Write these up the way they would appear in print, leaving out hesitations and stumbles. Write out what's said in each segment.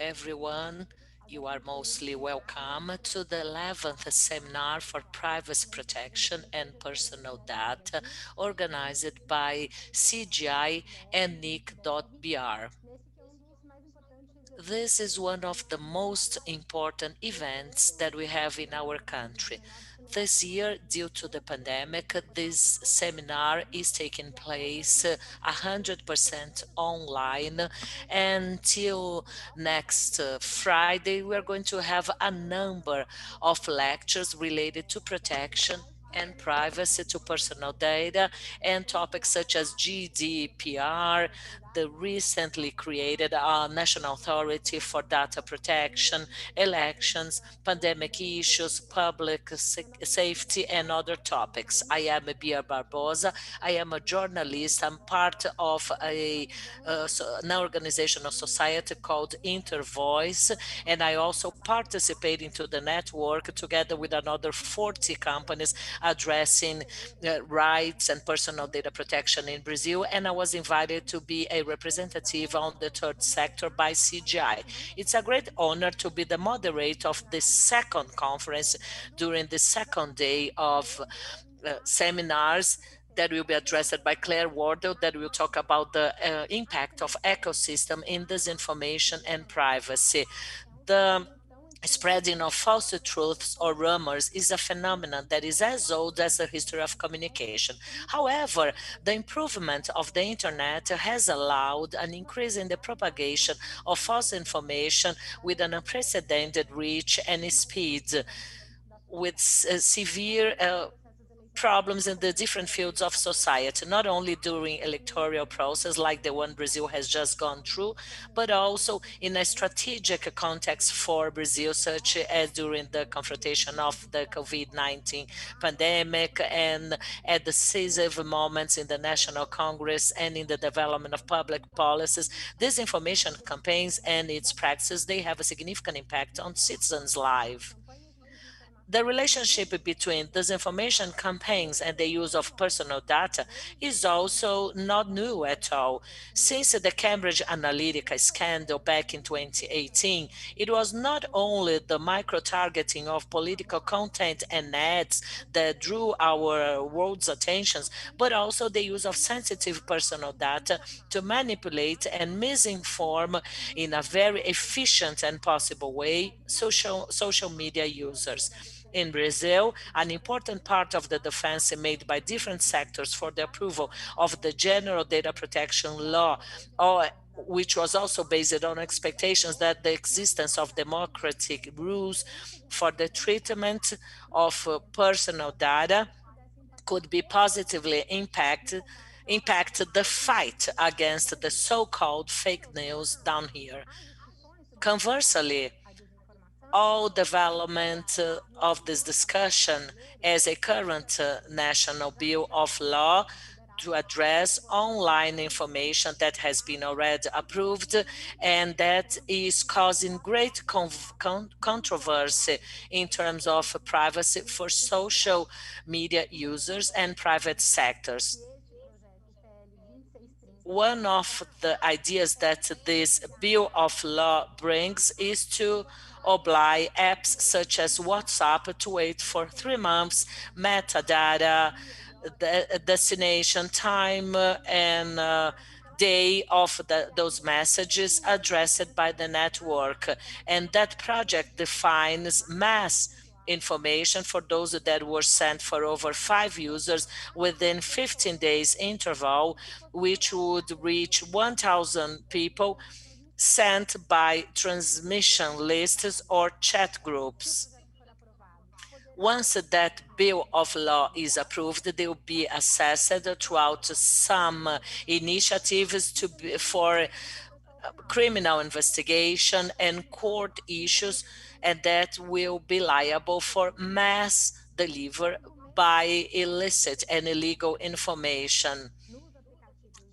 everyone. You are mostly welcome to the 11th Seminar for Privacy Protection and Personal Data, organized by CGI and NIC.br. This is one of the most important events that we have in our country. This year, due to the pandemic, this seminar is taking place 100% online. Until next Friday, we are going to have a number of lectures related to protection and privacy to personal data and topics such as GDPR, the recently created National Authority for Data Protection, elections, pandemic issues, public safety, and other topics. I am Bia Barbosa. I am a journalist. I'm part of an organization of society called Intervoice, and I also participate into the network together with another 40 companies addressing rights and personal data protection in Brazil, and I was invited to be a representative on the third sector by CGI. It's a great honor to be the moderator of the second conference during the second day of seminars that will be addressed by Claire Wardle, that will talk about the impact of ecosystem in disinformation and privacy. The spreading of false truths or rumors is a phenomenon that is as old as the history of communication. However, the improvement of the internet has allowed an increase in the propagation of false information with an unprecedented reach and speed, with severe problems in the different fields of society, not only during electoral process like the one Brazil has just gone through, but also in a strategic context for Brazil, such as during the confrontation of the COVID-19 pandemic and at decisive moments in the National Congress and in the development of public policies. Disinformation campaigns and its practices, they have a significant impact on citizens' lives. The relationship between disinformation campaigns and the use of personal data is also not new at all. Since the Cambridge Analytica scandal back in 2018, it was not only the micro-targeting of political content and ads that drew our world's attentions, but also the use of sensitive personal data to manipulate and misinform in a very efficient and possible way social media users. In Brazil, an important part of the defense made by different sectors for the approval of the General Data Protection Law, which was also based on expectations that the existence of democratic rules for the treatment of personal data could be positively impact the fight against the so-called fake news down here. Conversely, all development of this discussion as a current national bill of law to address online information that has been already approved and that is causing great controversy in terms of privacy for social media users and private sectors. One of the ideas that this bill of law brings is to oblige apps such as WhatsApp to wait for 3 months metadata, the destination, time, and day of those messages addressed by the network. And that project defines mass information for those that were sent for over 5 users within 15 days interval, which would reach 1,000 people sent by transmission lists or chat groups. Once that bill of law is approved, they will be assessed throughout some initiatives for criminal investigation and court issues, and that will be liable for mass delivery by illicit and illegal information.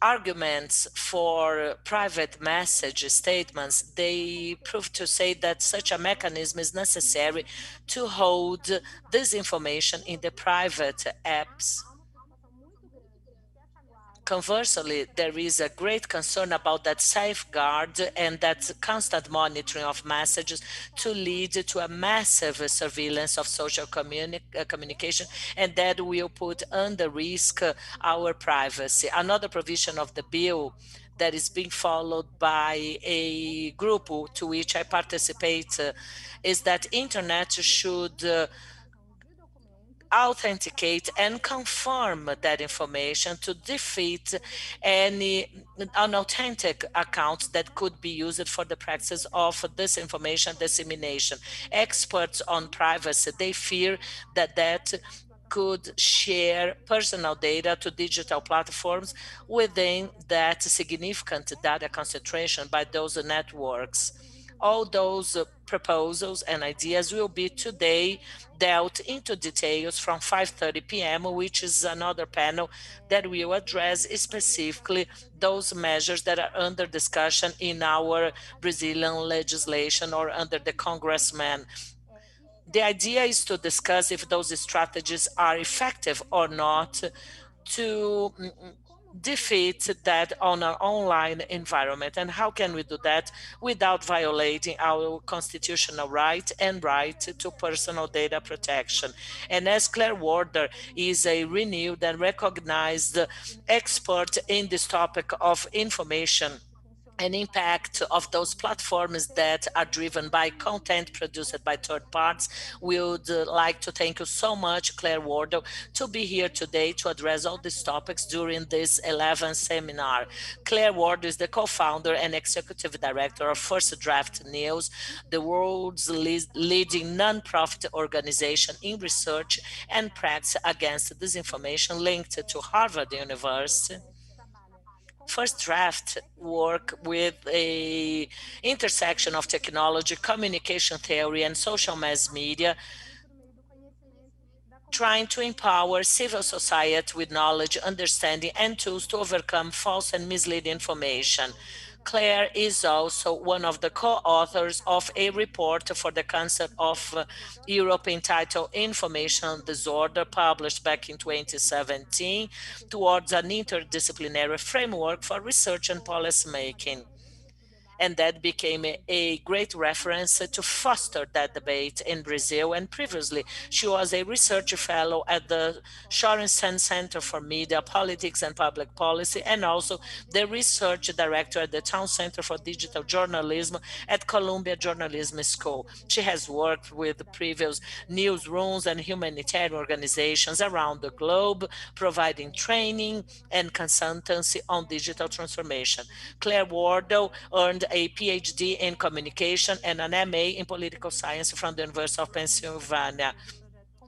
Arguments for private message statements, they prove to say that such a mechanism is necessary to hold this information in the private apps. Conversely, there is a great concern about that safeguard and that constant monitoring of messages to lead to a massive surveillance of social communication, and that will put under risk our privacy. Another provision of the bill that is being followed by a group to which I participate is that internet should authenticate and confirm that information to defeat any unauthentic accounts that could be used for the practice of disinformation dissemination. Experts on privacy, they fear that could share personal data to digital platforms within that significant data concentration by those networks. All those proposals and ideas will be today dealt into details from 5:30 p.m., which is another panel that will address specifically those measures that are under discussion in our Brazilian legislation or under the congressman. The idea is to discuss if those strategies are effective or not to defeat that on an online environment, and how can we do that without violating our constitutional right and right to personal data protection. And as Claire Wardle is a renewed and recognized expert in this topic of information and impact of those platforms that are driven by content produced by third parties. We would like to thank you so much, Claire Wardle, to be here today to address all these topics during this 11th seminar. Claire Wardle is the co-founder and executive director of First Draft News, the world's leading non-profit organization in research and practice against disinformation linked to Harvard University. First Draft work with a intersection of technology, communication theory, and social mass media, trying to empower civil society with knowledge, understanding, and tools to overcome false and misleading information. Claire is also one of the co-authors of a report for the Council of Europe entitled Information Disorder, published back in 2017, towards an interdisciplinary framework for research and policy making. And that became a great reference to foster that debate in Brazil. And previously, she was a research fellow at the Sorensen Center for Media, Politics and Public Policy, and also the research director at the Town Center for Digital Journalism at Columbia Journalism School. She has worked with previous newsrooms and humanitarian organizations around the globe, providing training and consultancy on digital transformation. Claire Wardle earned a PhD in communication and an MA in political science from the University of Pennsylvania.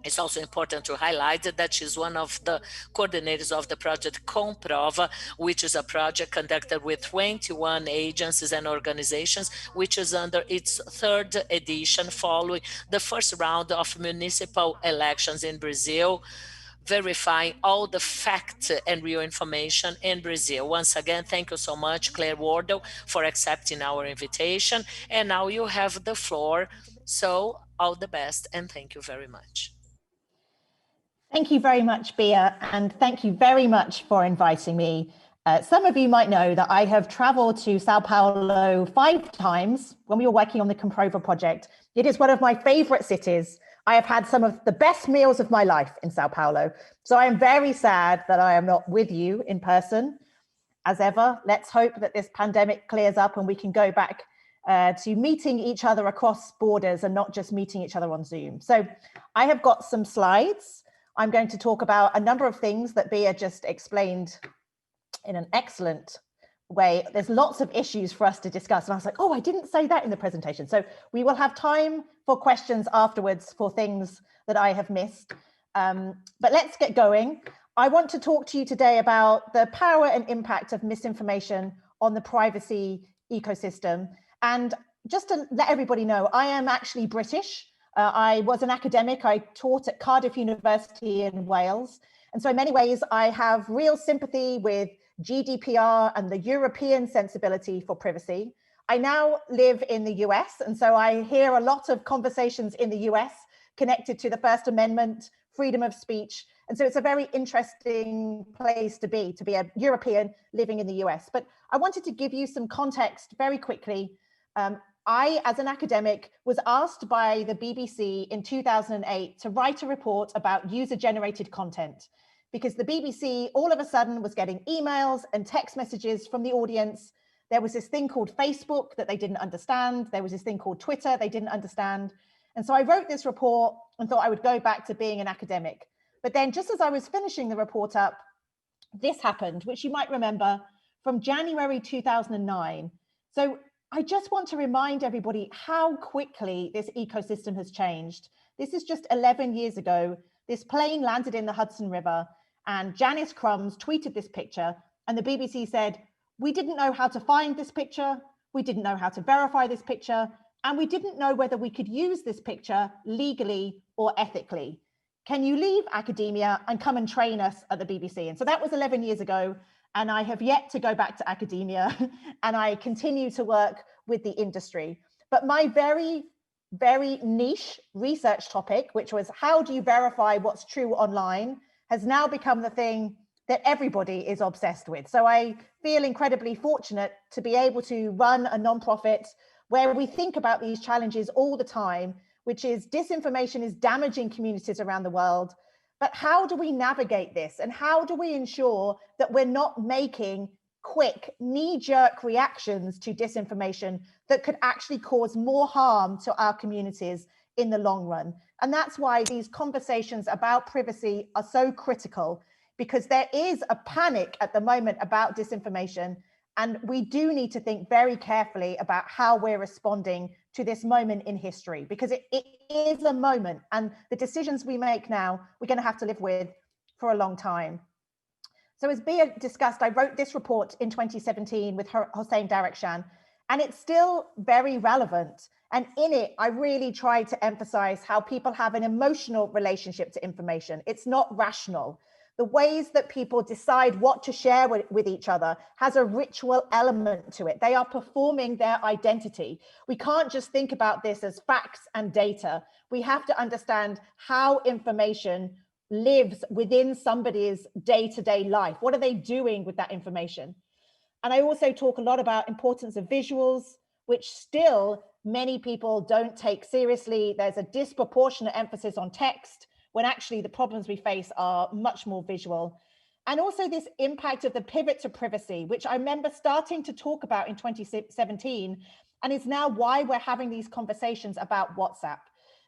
It's also important to highlight that she's one of the coordinators of the project Comprova, which is a project conducted with 21 agencies and organizations, which is under its third edition following the first round of municipal elections in Brazil, verifying all the facts and real information in Brazil. Once again, thank you so much, Claire Wardle, for accepting our invitation. And now you have the floor. So all the best, and thank you very much. Thank you very much, Bia, and thank you very much for inviting me. Some of you might know that I have traveled to Sao Paulo 5 times when we were working on the Comprova project. It is one of my favorite cities. I have had some of the best meals of my life in Sao Paulo. So I am very sad that I am not with you in person. As ever, let's hope that this pandemic clears up and we can go back to meeting each other across borders and not just meeting each other on Zoom. So I have got some slides. I'm going to talk about a number of things that Bia just explained in an excellent way. There's lots of issues for us to discuss. And I was like, oh, I didn't say that in the presentation. So we will have time for questions afterwards for things that I have missed. But let's get going. I want to talk to you today about the power and impact of misinformation on the privacy ecosystem. And just to let everybody know, I am actually British. I was an academic. I taught at Cardiff University in Wales. And so in many ways, I have real sympathy with GDPR and the European sensibility for privacy. I now live in the US, and so I hear a lot of conversations in the US connected to the First Amendment, freedom of speech, And so it's a very interesting place to be a European living in the US. But I wanted to give you some context very quickly. I, as an academic, was asked by the BBC in 2008 to write a report about user-generated content, because the BBC all of a sudden was getting emails and text messages from the audience. There was this thing called Facebook that they didn't understand. There was this thing called Twitter they didn't understand. And so I wrote this report and thought I would go back to being an academic. But then just as I was finishing the report up, this happened, which you might remember from January 2009. So I just want to remind everybody how quickly this ecosystem has changed. This is just 11 years ago. This plane landed in the Hudson River and Janice Crumbs tweeted this picture, and the BBC said, we didn't know how to find this picture, we didn't know how to verify this picture, and we didn't know whether we could use this picture legally or ethically. Can you leave academia and come and train us at the BBC? And so that was 11 years ago. And I have yet to go back to academia, and I continue to work with the industry. But my very, very niche research topic, which was how do you verify what's true online, has now become the thing that everybody is obsessed with. So I feel incredibly fortunate to be able to run a nonprofit where we think about these challenges all the time, which is disinformation is damaging communities around the world. But how do we navigate this? And how do we ensure that we're not making quick, knee-jerk reactions to disinformation that could actually cause more harm to our communities in the long run? And that's why these conversations about privacy are so critical, because there is a panic at the moment about disinformation. And we do need to think very carefully about how we're responding to this moment in history, because it is a moment, and the decisions we make now, we're going to have to live with for a long time. So as Bia discussed, I wrote this report in 2017 with Hossein Darakhshan, and it's still very relevant. And in it, I really tried to emphasize how people have an emotional relationship to information. It's not rational. The ways that people decide what to share with each other has a ritual element to it. They are performing their identity. We can't just think about this as facts and data. We have to understand how information lives within somebody's day-to-day life. What are they doing with that information? And I also talk a lot about importance of visuals, which still many people don't take seriously. There's a disproportionate emphasis on text, when actually the problems we face are much more visual. And also this impact of the pivot to privacy, which I remember starting to talk about in 2017, and is now why we're having these conversations about WhatsApp.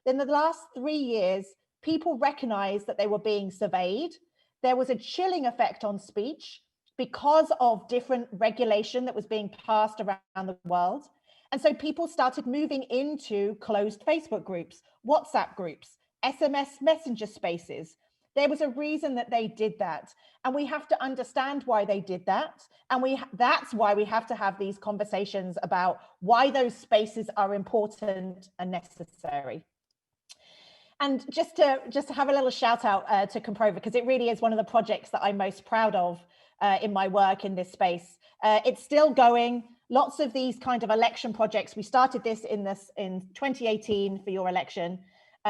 In the last 3 years, people recognized that they were being surveyed. There was a chilling effect on speech because of different regulation that was being passed around the world. And so people started moving into closed Facebook groups, WhatsApp groups, SMS messenger spaces. There was a reason that they did that. And we have to understand why they did that. And that's why we have to have these conversations about why those spaces are important and necessary. And just to have a little shout out to Comprova, because it really is one of the projects that I'm most proud of in my work in this space. It's still going. Lots of these kind of election projects. We started this in 2018 for your election.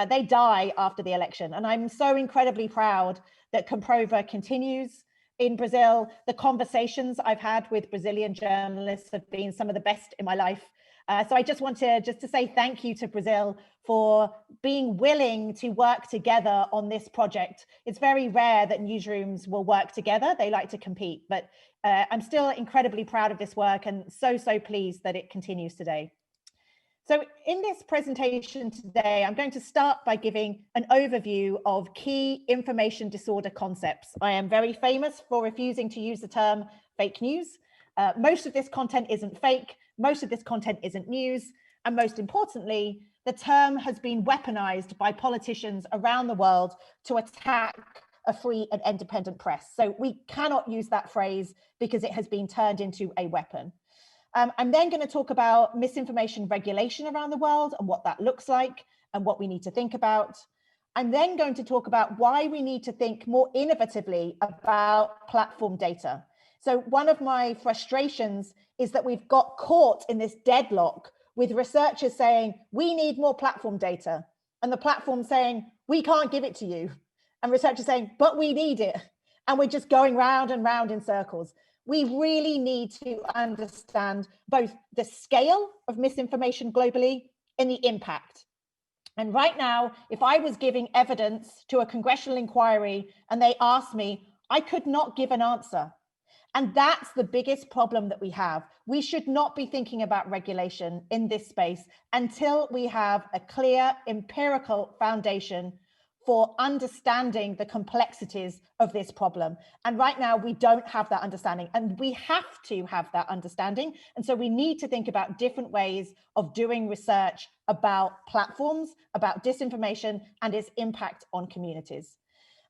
They die after the election. And I'm so incredibly proud that Comprova continues in Brazil. The conversations I've had with Brazilian journalists have been some of the best in my life. So I just want to say thank you to Brazil for being willing to work together on this project. It's very rare that newsrooms will work together. They like to compete, but I'm still incredibly proud of this work and so pleased that it continues today. So in this presentation today, I'm going to start by giving an overview of key information disorder concepts. I am very famous for refusing to use the term fake news. Most of this content isn't fake, most of this content isn't news, and most importantly, the term has been weaponized by politicians around the world to attack a free and independent press. So we cannot use that phrase because it has been turned into a weapon. I'm then going to talk about misinformation regulation around the world and what that looks like and what we need to think about. I'm then going to talk about why we need to think more innovatively about platform data. So one of my frustrations is that we've got caught in this deadlock with researchers saying, we need more platform data, and the platform saying, we can't give it to you. and researchers saying, but we need it. And we're just going round and round in circles. We really need to understand both the scale of misinformation globally and the impact. And right now, if I was giving evidence to a congressional inquiry and they asked me, I could not give an answer. And that's the biggest problem that we have. We should not be thinking about regulation in this space until we have a clear empirical foundation for understanding the complexities of this problem. And right now we don't have that understanding, and we have to have that understanding. And so we need to think about different ways of doing research about platforms, about disinformation and its impact on communities.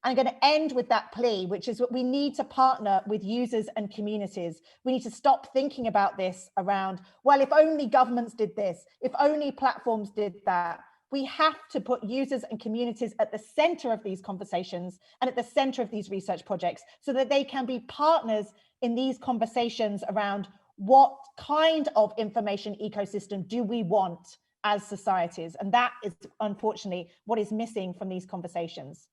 I'm going to end with that plea, which is what we need to partner with users and communities. We need to stop thinking about this around, well, if only governments did this, if only platforms did that. We have to put users and communities at the center of these conversations and at the center of these research projects so that they can be partners in these conversations around what kind of information ecosystem do we want as societies. And that is unfortunately what is missing from these conversations.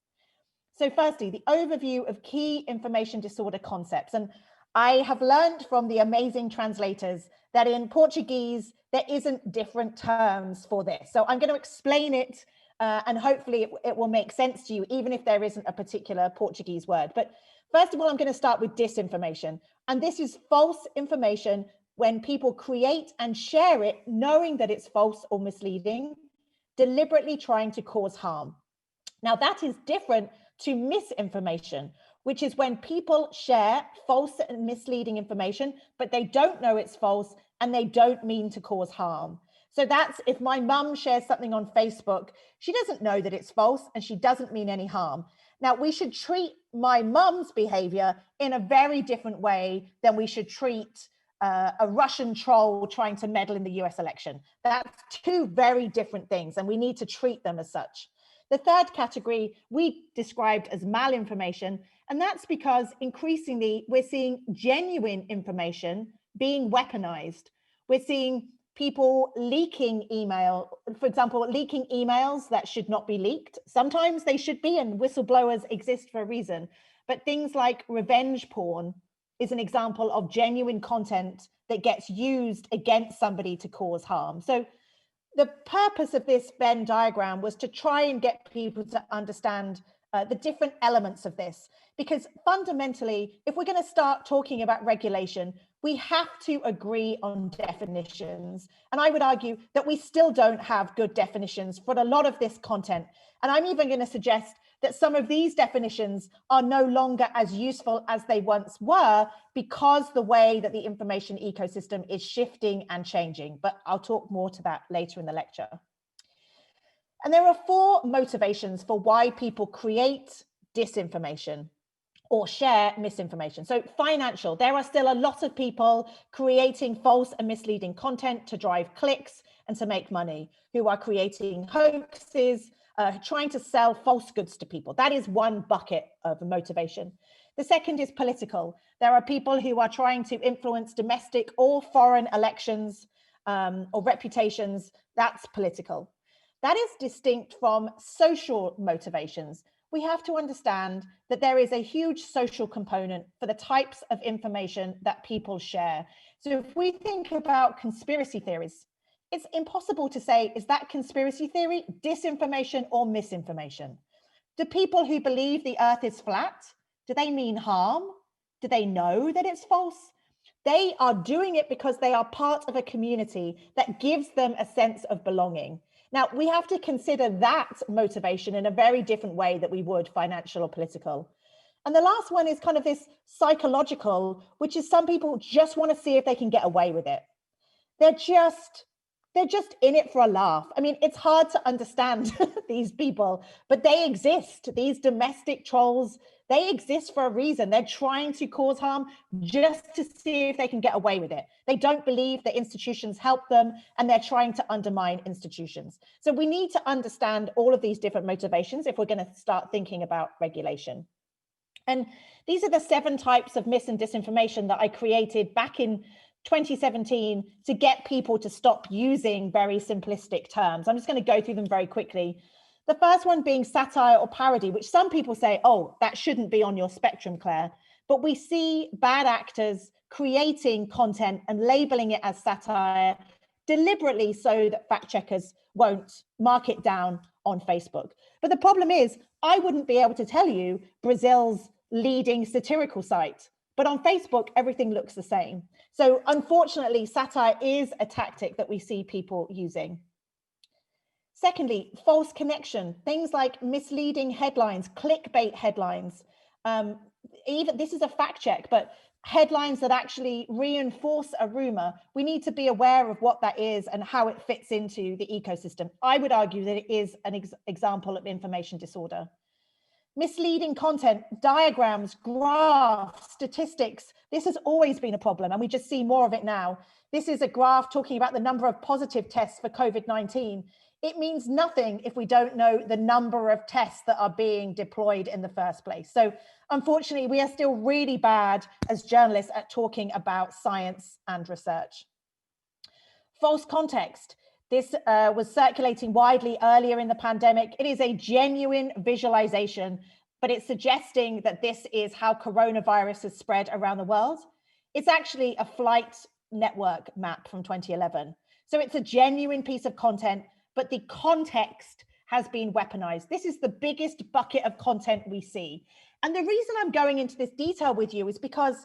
So firstly, the overview of key information disorder concepts. And I have learned from the amazing translators that in Portuguese, there isn't different terms for this. So I'm going to explain it and hopefully it will make sense to you, even if there isn't a particular Portuguese word. But first of all, I'm going to start with disinformation. And this is false information when people create and share it, knowing that it's false or misleading, deliberately trying to cause harm. Now that is different to misinformation, which is when people share false and misleading information, but they don't know it's false and they don't mean to cause harm. So that's if my mum shares something on Facebook, she doesn't know that it's false and she doesn't mean any harm. Now we should treat my mum's behavior in a very different way than we should treat a Russian troll trying to meddle in the US election. That's two very different things and we need to treat them as such. The third category we described as malinformation, and that's because increasingly we're seeing genuine information being weaponized. We're seeing people leaking email, for example, leaking emails that should not be leaked. Sometimes they should be, and whistleblowers exist for a reason. But things like revenge porn is an example of genuine content that gets used against somebody to cause harm. So the purpose of this Venn diagram was to try and get people to understand the different elements of this, because fundamentally, if we're going to start talking about regulation, we have to agree on definitions. And I would argue that we still don't have good definitions for a lot of this content. And I'm even going to suggest that some of these definitions are no longer as useful as they once were because the way that the information ecosystem is shifting and changing. But I'll talk more to that later in the lecture. And there are 4 motivations for why people create disinformation or share misinformation. So financial, there are still a lot of people creating false and misleading content to drive clicks and to make money, who are creating hoaxes, trying to sell false goods to people. That is one bucket of motivation. The second is political. There are people who are trying to influence domestic or foreign elections or reputations. That's political. That is distinct from social motivations. We have to understand that there is a huge social component for the types of information that people share. So if we think about conspiracy theories, it's impossible to say, is that conspiracy theory disinformation or misinformation? Do people who believe the earth is flat, do they mean harm? Do they know that it's false? They are doing it because they are part of a community that gives them a sense of belonging. Now, we have to consider that motivation in a very different way that we would financial or political. And the last one is kind of this psychological, which is some people just want to see if they can get away with it. They're just in it for a laugh. I mean, it's hard to understand these people, but they exist. These domestic trolls, they exist for a reason. They're trying to cause harm just to see if they can get away with it. They don't believe that institutions help them, and they're trying to undermine institutions. So we need to understand all of these different motivations if we're going to start thinking about regulation. And these are the 7 types of mis and disinformation that I created back in 2017 to get people to stop using very simplistic terms. I'm just going to go through them very quickly. The first one being satire or parody, which some people say, oh, that shouldn't be on your spectrum, Claire. But we see bad actors creating content and labeling it as satire deliberately so that fact checkers won't mark it down on Facebook. But the problem is, I wouldn't be able to tell you Brazil's leading satirical site, but on Facebook, everything looks the same. So unfortunately, satire is a tactic that we see people using. Secondly, false connection, things like misleading headlines, clickbait headlines. Even this is a fact check, but headlines that actually reinforce a rumor, we need to be aware of what that is and how it fits into the ecosystem. I would argue that it is an example of information disorder. Misleading content, diagrams, graphs, statistics. This has always been a problem, and we just see more of it now. This is a graph talking about the number of positive tests for COVID-19. It means nothing if we don't know the number of tests that are being deployed in the first place. So unfortunately, we are still really bad as journalists at talking about science and research. False context. This was circulating widely earlier in the pandemic. It is a genuine visualization, but it's suggesting that this is how coronavirus has spread around the world. It's actually a flight network map from 2011. So it's a genuine piece of content, but the context has been weaponized. This is the biggest bucket of content we see. And the reason I'm going into this detail with you is because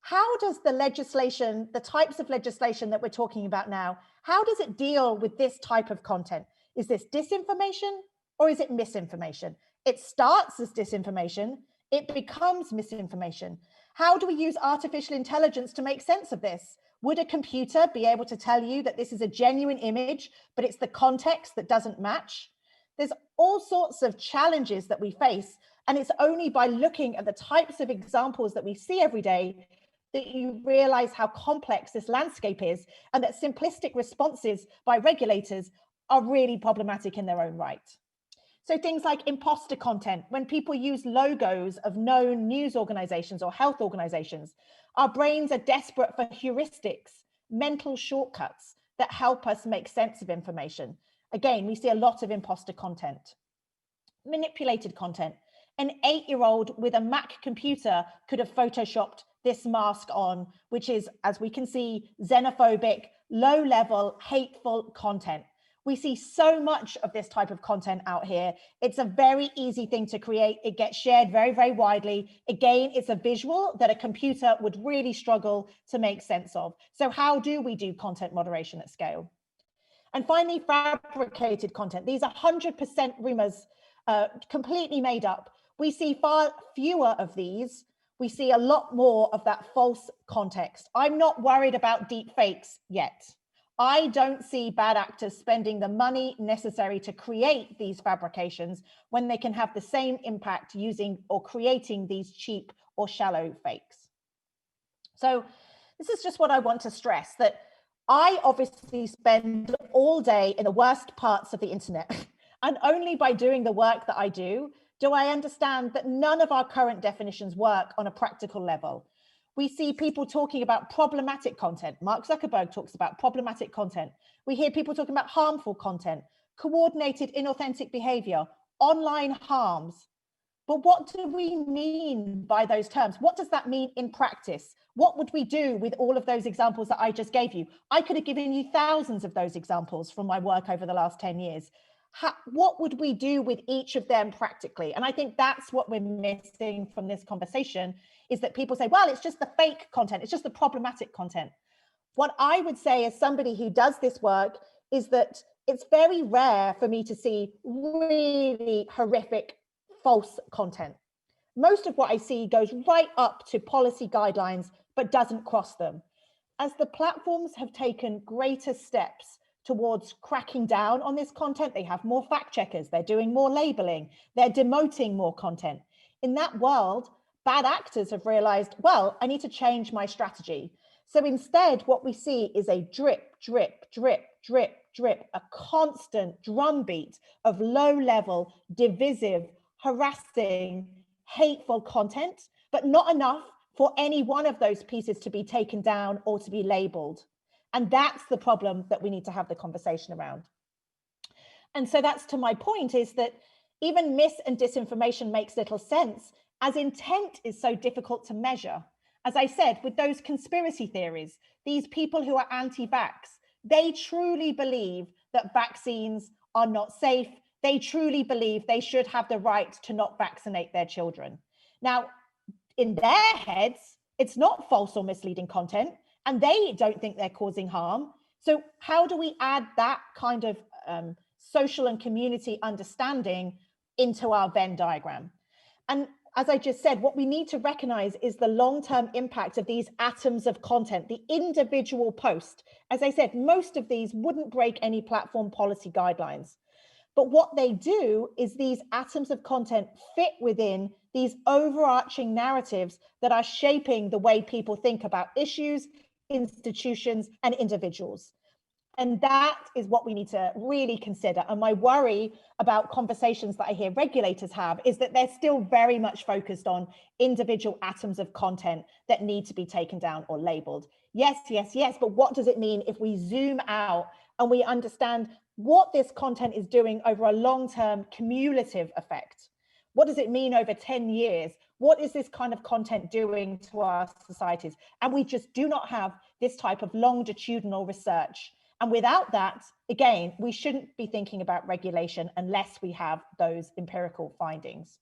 how does the legislation, the types of legislation that we're talking about now, how does it deal with this type of content? Is this disinformation or is it misinformation? It starts as disinformation, it becomes misinformation. How do we use artificial intelligence to make sense of this? Would a computer be able to tell you that this is a genuine image, but it's the context that doesn't match? There's all sorts of challenges that we face, and it's only by looking at the types of examples that we see every day that you realize how complex this landscape is, and that simplistic responses by regulators are really problematic in their own right. So things like imposter content, when people use logos of known news organizations or health organizations, our brains are desperate for heuristics, mental shortcuts that help us make sense of information. Again, we see a lot of imposter content. Manipulated content. An 8-year-old with a Mac computer could have photoshopped this mask on, which is, as we can see, xenophobic, low-level, hateful content. We see so much of this type of content out here. It's a very easy thing to create. It gets shared very, very widely. Again, it's a visual that a computer would really struggle to make sense of. So how do we do content moderation at scale? And finally, fabricated content. These are 100% rumors, completely made up. We see far fewer of these. We see a lot more of that false context. I'm not worried about deep fakes yet. I don't see bad actors spending the money necessary to create these fabrications when they can have the same impact using or creating these cheap or shallow fakes. So this is just what I want to stress, that I obviously spend all day in the worst parts of the internet, and only by doing the work that I do I understand that none of our current definitions work on a practical level. We see people talking about problematic content. Mark Zuckerberg talks about problematic content. We hear people talking about harmful content, coordinated inauthentic behavior, online harms. But what do we mean by those terms? What does that mean in practice? What would we do with all of those examples that I just gave you? I could have given you thousands of those examples from my work over the last 10 years. What would we do with each of them practically? And I think that's what we're missing from this conversation, is that people say, well, it's just the fake content, it's just the problematic content. What I would say as somebody who does this work is that it's very rare for me to see really horrific false content. Most of what I see goes right up to policy guidelines, but doesn't cross them. As the platforms have taken greater steps towards cracking down on this content, they have more fact checkers, they're doing more labeling, they're demoting more content. In that world, bad actors have realized, well, I need to change my strategy. So instead, what we see is a drip, drip, drip, drip, drip, a constant drumbeat of low-level, divisive, harassing, hateful content, but not enough for any one of those pieces to be taken down or to be labeled. And that's the problem that we need to have the conversation around. And so that's to my point, is that even mis and disinformation makes little sense, as intent is so difficult to measure. As I said, with those conspiracy theories, these people who are anti-vax, they truly believe that vaccines are not safe. They truly believe they should have the right to not vaccinate their children. Now, in their heads, it's not false or misleading content, and they don't think they're causing harm. So how do we add that kind of social and community understanding into our Venn diagram? And as I just said, what we need to recognize is the long-term impact of these atoms of content, the individual post. As I said, most of these wouldn't break any platform policy guidelines. But what they do is these atoms of content fit within these overarching narratives that are shaping the way people think about issues, institutions, and individuals. And that is what we need to really consider. And my worry about conversations that I hear regulators have is that they're still very much focused on individual atoms of content that need to be taken down or labeled. Yes, yes, yes. But what does it mean if we zoom out and we understand what this content is doing over a long-term cumulative effect? What does it mean over 10 years? What is this kind of content doing to our societies? And we just do not have this type of longitudinal research. And without that, again, we shouldn't be thinking about regulation unless we have those empirical findings.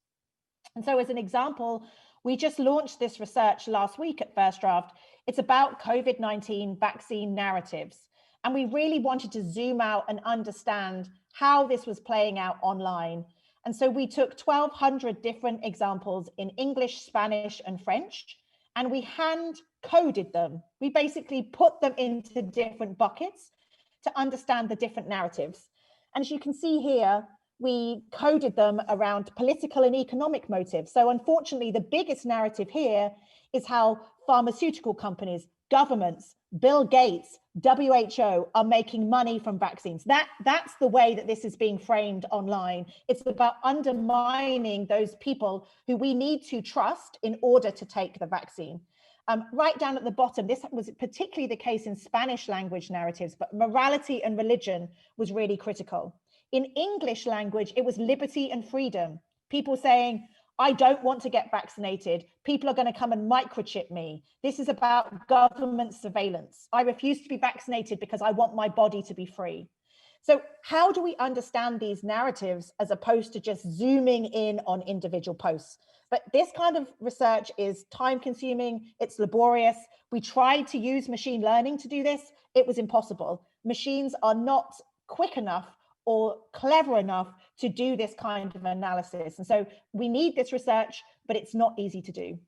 And so as an example, we just launched this research last week at First Draft. It's about COVID-19 vaccine narratives. And we really wanted to zoom out and understand how this was playing out online. And so we took 1,200 different examples in English, Spanish, and French, and we hand coded them. We basically put them into different buckets to understand the different narratives. And as you can see here, we coded them around political and economic motives. So unfortunately, the biggest narrative here is how pharmaceutical companies, governments, Bill Gates, WHO are making money from vaccines. That's the way that this is being framed online. It's about undermining those people who we need to trust in order to take the vaccine. Right down at the bottom, this was particularly the case in Spanish language narratives, but morality and religion was really critical. In English language, it was liberty and freedom. People saying, I don't want to get vaccinated. People are going to come and microchip me. This is about government surveillance. I refuse to be vaccinated because I want my body to be free. So how do we understand these narratives as opposed to just zooming in on individual posts? But this kind of research is time consuming, it's laborious. We tried to use machine learning to do this. It was impossible. Machines are not quick enough or clever enough to do this kind of analysis. And so we need this research, but it's not easy to do.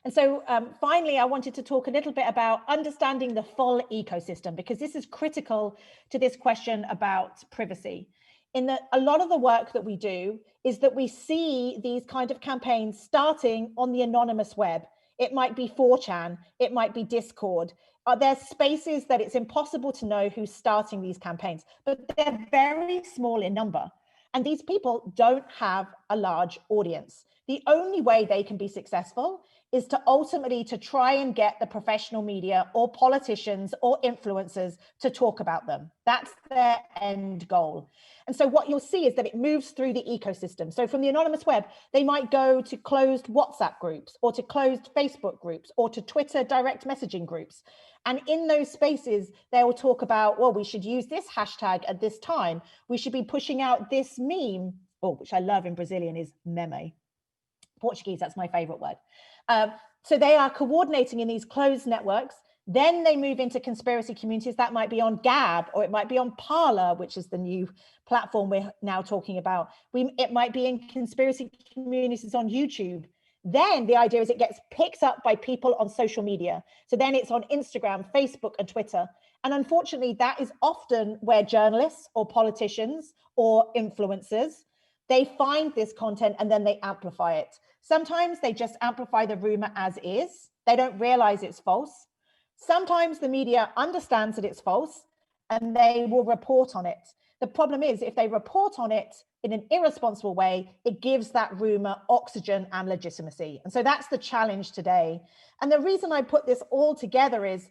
And so finally, I wanted to talk a little bit about understanding the full ecosystem, because this is critical to this question about privacy. In that a lot of the work that we do is that we see these kind of campaigns starting on the anonymous web. It might be 4chan, it might be Discord. There's spaces that it's impossible to know who's starting these campaigns, but they're very small in number. And these people don't have a large audience. The only way they can be successful is to ultimately to try and get the professional media or politicians or influencers to talk about them. That's their end goal. And so what you'll see is that it moves through the ecosystem. So from the anonymous web, they might go to closed WhatsApp groups or to closed Facebook groups or to Twitter direct messaging groups. And in those spaces, they will talk about, well, we should use this hashtag at this time. We should be pushing out this meme, which I love in Brazilian is meme. Portuguese, that's my favorite word. So they are coordinating in these closed networks. Then they move into conspiracy communities. That might be on Gab, or it might be on Parler, which is the new platform we're now talking about. It might be in conspiracy communities on YouTube. Then the idea is it gets picked up by people on social media. So then it's on Instagram, Facebook, and Twitter. And unfortunately, that is often where journalists or politicians or influencers, they find this content and then they amplify it. Sometimes they just amplify the rumor as is. They don't realize it's false. Sometimes the media understands that it's false and they will report on it. The problem is if they report on it in an irresponsible way, it gives that rumor oxygen and legitimacy. And so that's the challenge today. And the reason I put this all together is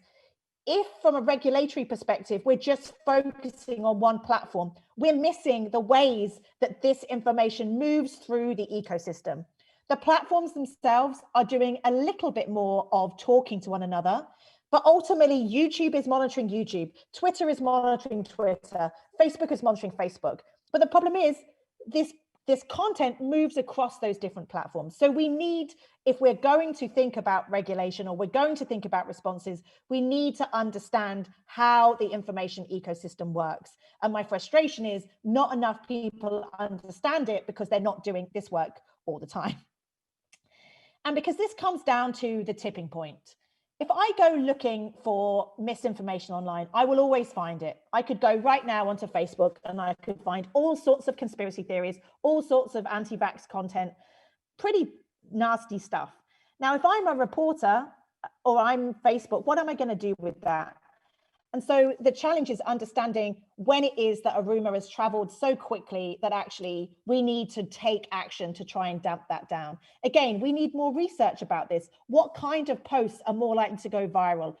if from a regulatory perspective, we're just focusing on one platform, we're missing the ways that this information moves through the ecosystem. The platforms themselves are doing a little bit more of talking to one another, but ultimately YouTube is monitoring YouTube, Twitter is monitoring Twitter, Facebook is monitoring Facebook. But the problem is this content moves across those different platforms. So we need, if we're going to think about regulation or we're going to think about responses, we need to understand how the information ecosystem works. And my frustration is not enough people understand it because they're not doing this work all the time. And because this comes down to the tipping point. If I go looking for misinformation online, I will always find it. I could go right now onto Facebook and I could find all sorts of conspiracy theories, all sorts of anti-vax content, pretty nasty stuff. Now, if I'm a reporter or I'm Facebook, what am I going to do with that? And so the challenge is understanding when it is that a rumor has traveled so quickly that actually we need to take action to try and damp that down. Again, we need more research about this. What kind of posts are more likely to go viral?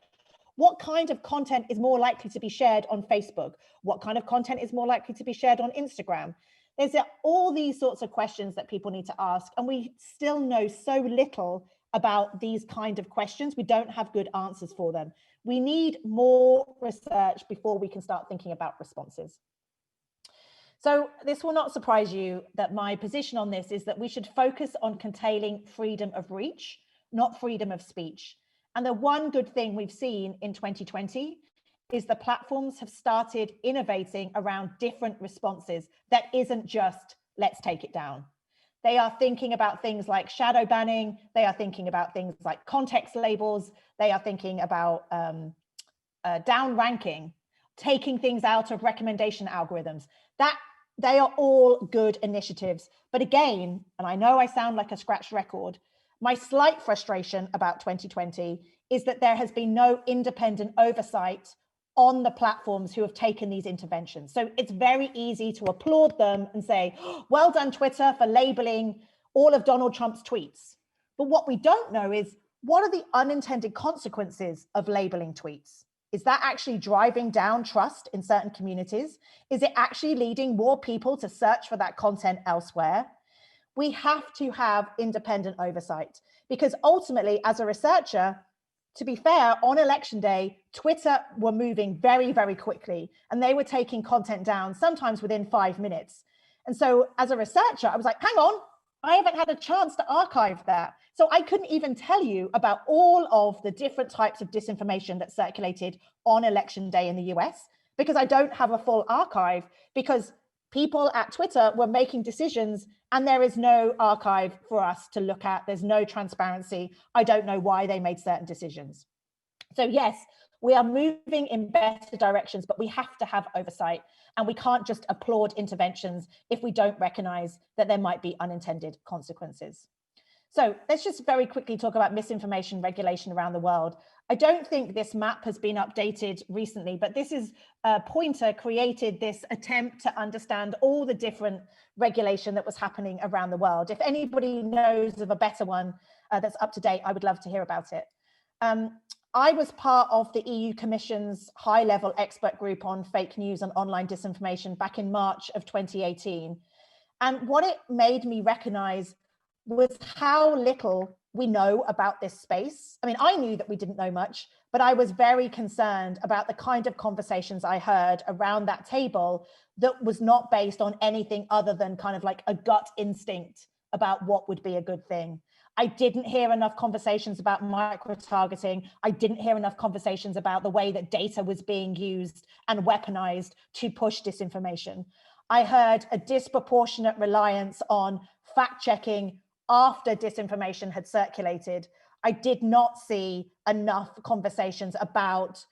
What kind of content is more likely to be shared on Facebook? What kind of content is more likely to be shared on Instagram? There's all these sorts of questions that people need to ask, and we still know so little about these kind of questions. We don't have good answers for them. We need more research before we can start thinking about responses. So this will not surprise you that my position on this is that we should focus on curtailing freedom of reach, not freedom of speech. And the one good thing we've seen in 2020 is the platforms have started innovating around different responses that isn't just, let's take it down. They are thinking about things like shadow banning. They are thinking about things like context labels. They are thinking about down ranking, taking things out of recommendation algorithms. That they are all good initiatives. But again, and I know I sound like a scratched record, my slight frustration about 2020 is that there has been no independent oversight on the platforms who have taken these interventions. So it's very easy to applaud them and say, well done, Twitter, for labeling all of Donald Trump's tweets. But what we don't know is, what are the unintended consequences of labeling tweets? Is that actually driving down trust in certain communities? Is it actually leading more people to search for that content elsewhere? We have to have independent oversight, because ultimately, as a researcher, to be fair, on election day, Twitter were moving very, very quickly, and they were taking content down sometimes within 5 minutes. And so as a researcher, I was like, hang on, I haven't had a chance to archive that. So I couldn't even tell you about all of the different types of disinformation that circulated on election day in the US, because I don't have a full archive, because people at Twitter were making decisions and there is no archive for us to look at. There's no transparency. I don't know why they made certain decisions. So yes, we are moving in better directions, but we have to have oversight, and we can't just applaud interventions if we don't recognize that there might be unintended consequences. So let's just very quickly talk about misinformation regulation around the world. I don't think this map has been updated recently, but this is Pointer created this attempt to understand all the different regulation that was happening around the world. If anybody knows of a better one that's up to date, I would love to hear about it. I was part of the EU Commission's high-level expert group on fake news and online disinformation back in March of 2018. And what it made me recognize was how little we know about this space. I mean, I knew that we didn't know much, but I was very concerned about the kind of conversations I heard around that table that was not based on anything other than kind of like a gut instinct about what would be a good thing. I didn't hear enough conversations about micro-targeting. I didn't hear enough conversations about the way that data was being used and weaponized to push disinformation. I heard a disproportionate reliance on fact-checking after disinformation had circulated. I did not see enough conversations about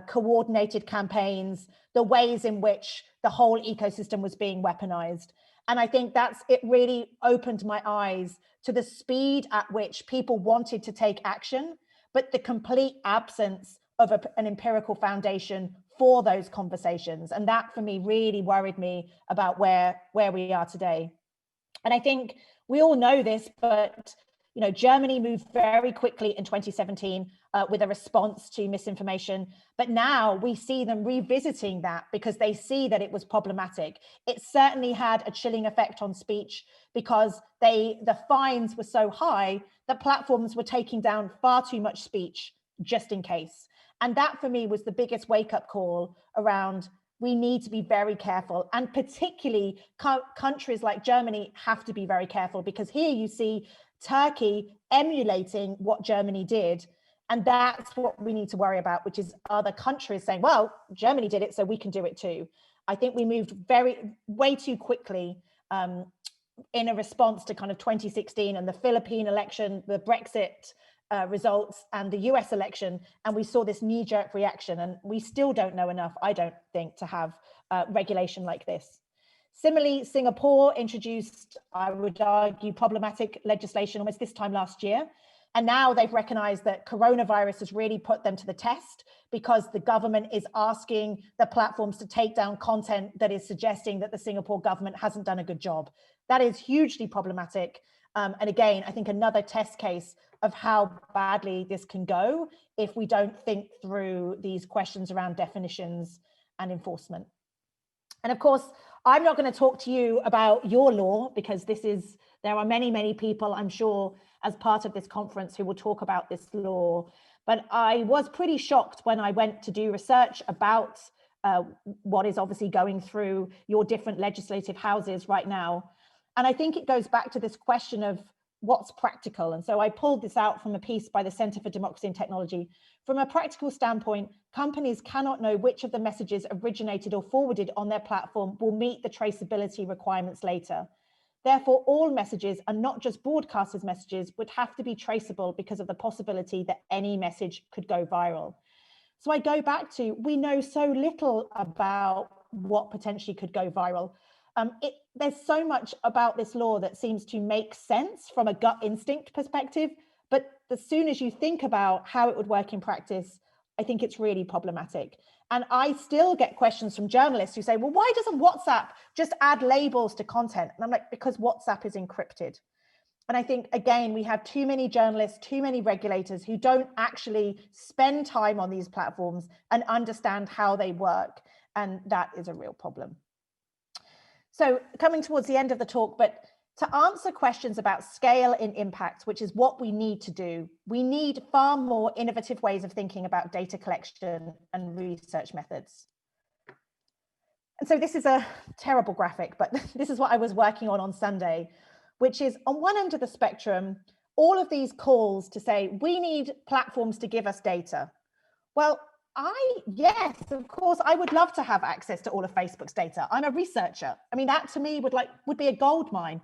coordinated campaigns, the ways in which the whole ecosystem was being weaponized. And I think it really opened my eyes to the speed at which people wanted to take action, but the complete absence of an empirical foundation for those conversations. And that for me really worried me about where we are today. And I think we all know this, but Germany moved very quickly in 2017 with a response to misinformation, but now we see them revisiting that because they see that it was problematic. It certainly had a chilling effect on speech because the fines were so high that platforms were taking down far too much speech just in case. And that for me was the biggest wake-up call around we need to be very careful, and particularly countries like Germany have to be very careful because here you see Turkey emulating what Germany did. And that's what we need to worry about, which is other countries saying, well, Germany did it, so we can do it too. I think we moved way too quickly in a response to kind of 2016 and the Philippine election, the Brexit results and the US election. And we saw this knee-jerk reaction, and we still don't know enough, I don't think, to have regulation like this. Similarly, Singapore introduced, I would argue, problematic legislation almost this time last year. And now they've recognized that coronavirus has really put them to the test because the government is asking the platforms to take down content that is suggesting that the Singapore government hasn't done a good job. That is hugely problematic. And again, I think another test case of how badly this can go if we don't think through these questions around definitions and enforcement. And of course, I'm not going to talk to you about your law because there are many, many people, I'm sure, as part of this conference who will talk about this law. But I was pretty shocked when I went to do research about what is obviously going through your different legislative houses right now. And I think it goes back to this question of what's practical. And so I pulled this out from a piece by the Center for Democracy and Technology. From a practical standpoint, companies cannot know which of the messages originated or forwarded on their platform will meet the traceability requirements later. Therefore, all messages, and not just broadcasters' messages, would have to be traceable because of the possibility that any message could go viral. So I go back to, we know so little about what potentially could go viral. There's so much about this law that seems to make sense from a gut instinct perspective, but as soon as you think about how it would work in practice, I think it's really problematic. And I still get questions from journalists who say, well, why doesn't WhatsApp just add labels to content? And I'm like, because WhatsApp is encrypted. And I think, again, we have too many journalists, too many regulators who don't actually spend time on these platforms and understand how they work. And that is a real problem. So coming towards the end of the talk, but to answer questions about scale and impact, which is what we need to do, we need far more innovative ways of thinking about data collection and research methods. And so this is a terrible graphic, but this is what I was working on Sunday, which is on one end of the spectrum, all of these calls to say, we need platforms to give us data. Well, yes, of course, I would love to have access to all of Facebook's data. I'm a researcher. I mean, that to me would be a gold mine.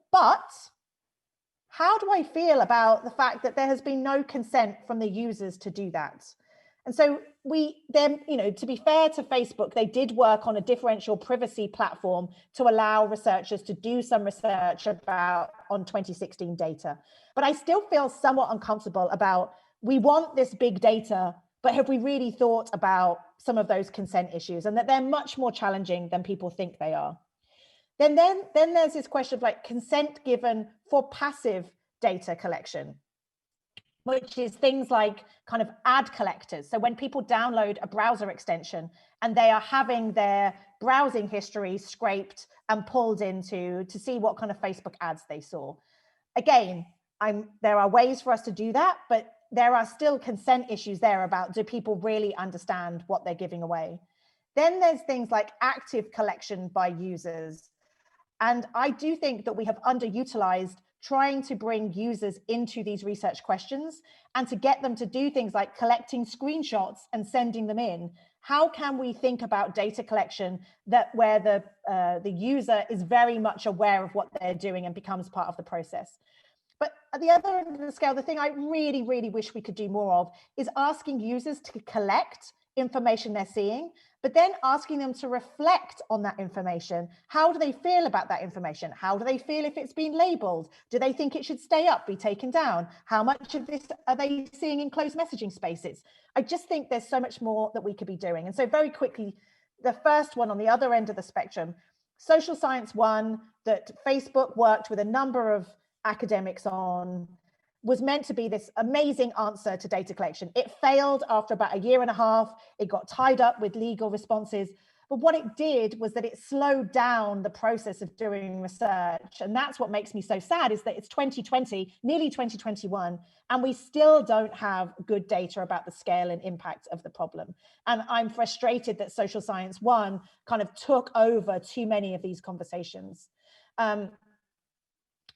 But how do I feel about the fact that there has been no consent from the users to do that? And so to be fair to Facebook, they did work on a differential privacy platform to allow researchers to do some research on 2016 data. But I still feel somewhat uncomfortable about, we want this big data, but have we really thought about some of those consent issues, and that they're much more challenging than people think they are? Then there's this question of like consent given for passive data collection, which is things like kind of ad collectors. So when people download a browser extension and they are having their browsing history scraped and pulled into to see what kind of Facebook ads they saw. Again, there are ways for us to do that, but there are still consent issues there about, do people really understand what they're giving away? Then there's things like active collection by users. And I do think that we have underutilized trying to bring users into these research questions and to get them to do things like collecting screenshots and sending them in. How can we think about data collection where the user is very much aware of what they're doing and becomes part of the process? But at the other end of the scale, the thing I really, really wish we could do more of is asking users to collect information they're seeing, but then asking them to reflect on that information. How do they feel about that information? How do they feel if it's been labeled? Do they think it should stay up, be taken down? How much of this are they seeing in closed messaging spaces? I just think there's so much more that we could be doing. And so very quickly, the first one on the other end of the spectrum, social science one, that Facebook worked with a number of academics on, was meant to be this amazing answer to data collection. It failed after about a year and a half. It got tied up with legal responses. But what it did was that it slowed down the process of doing research. And that's what makes me so sad, is that it's 2020, nearly 2021, and we still don't have good data about the scale and impact of the problem. And I'm frustrated that Social Science 1 kind of took over too many of these conversations.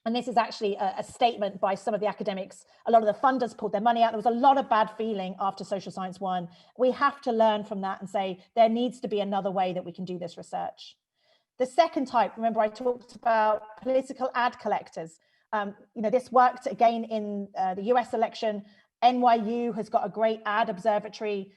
And this is actually a statement by some of the academics. A lot of the funders pulled their money out. There was a lot of bad feeling after Social Science 1. We have to learn from that and say, there needs to be another way that we can do this research. The second type, remember I talked about political ad collectors. This worked again in the US election. NYU has got a great ad observatory.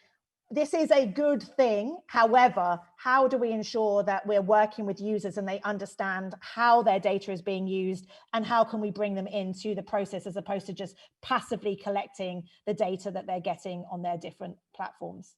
This is a good thing. However, how do we ensure that we're working with users and they understand how their data is being used, and how can we bring them into the process as opposed to just passively collecting the data that they're getting on their different platforms?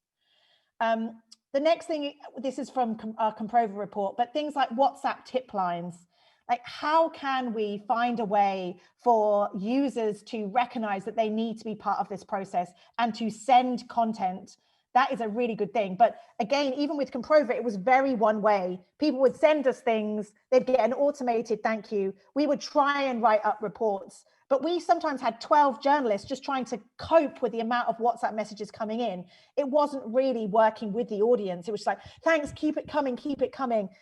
The next thing, this is from our Comprova report, but things like WhatsApp tip lines. Like, how can we find a way for users to recognize that they need to be part of this process and to send content? That is a really good thing. But again, even with Comprova, it was very one way. People would send us things, they'd get an automated thank you. We would try and write up reports, but we sometimes had 12 journalists just trying to cope with the amount of WhatsApp messages coming in. It wasn't really working with the audience. It was like, thanks, keep it coming.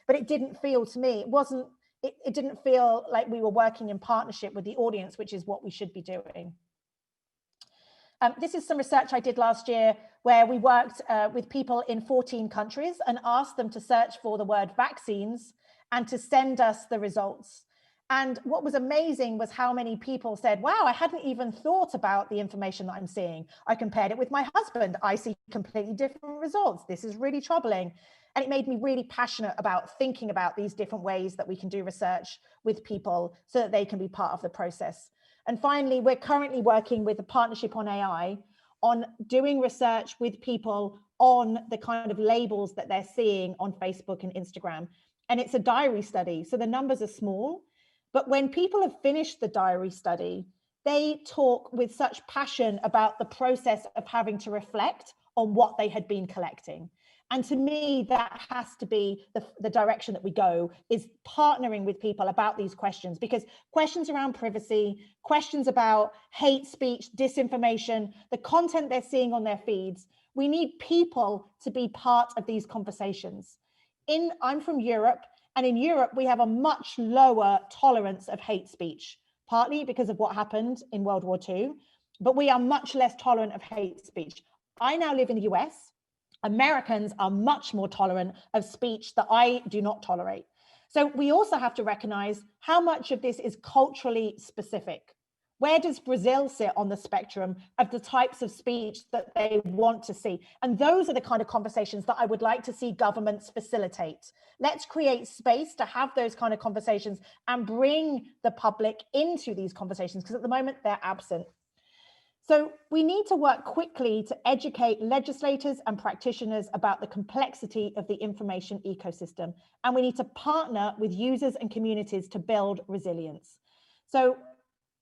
But it didn't feel, to me, it didn't feel like we were working in partnership with the audience, which is what we should be doing. This is some research I did last year where we worked with people in 14 countries and asked them to search for the word vaccines and to send us the results. And what was amazing was how many people said, wow, I hadn't even thought about the information that I'm seeing. I compared it with my husband. I see completely different results. This is really troubling. And it made me really passionate about thinking about these different ways that we can do research with people so that they can be part of the process. And finally, we're currently working with a partnership on AI on doing research with people on the kind of labels that they're seeing on Facebook and Instagram. And it's a diary study, so the numbers are small. But when people have finished the diary study, they talk with such passion about the process of having to reflect on what they had been collecting. And to me, that has to be the direction that we go, is partnering with people about these questions, because questions around privacy, questions about hate speech, disinformation, the content they're seeing on their feeds, we need people to be part of these conversations. I'm from Europe, and in Europe, we have a much lower tolerance of hate speech, partly because of what happened in World War II, but we are much less tolerant of hate speech. I now live in the US. Americans are much more tolerant of speech that I do not tolerate. So we also have to recognize how much of this is culturally specific. Where does Brazil sit on the spectrum of the types of speech that they want to see? And those are the kind of conversations that I would like to see governments facilitate. Let's create space to have those kind of conversations and bring the public into these conversations, because at the moment they're absent. So we need to work quickly to educate legislators and practitioners about the complexity of the information ecosystem. And we need to partner with users and communities to build resilience. So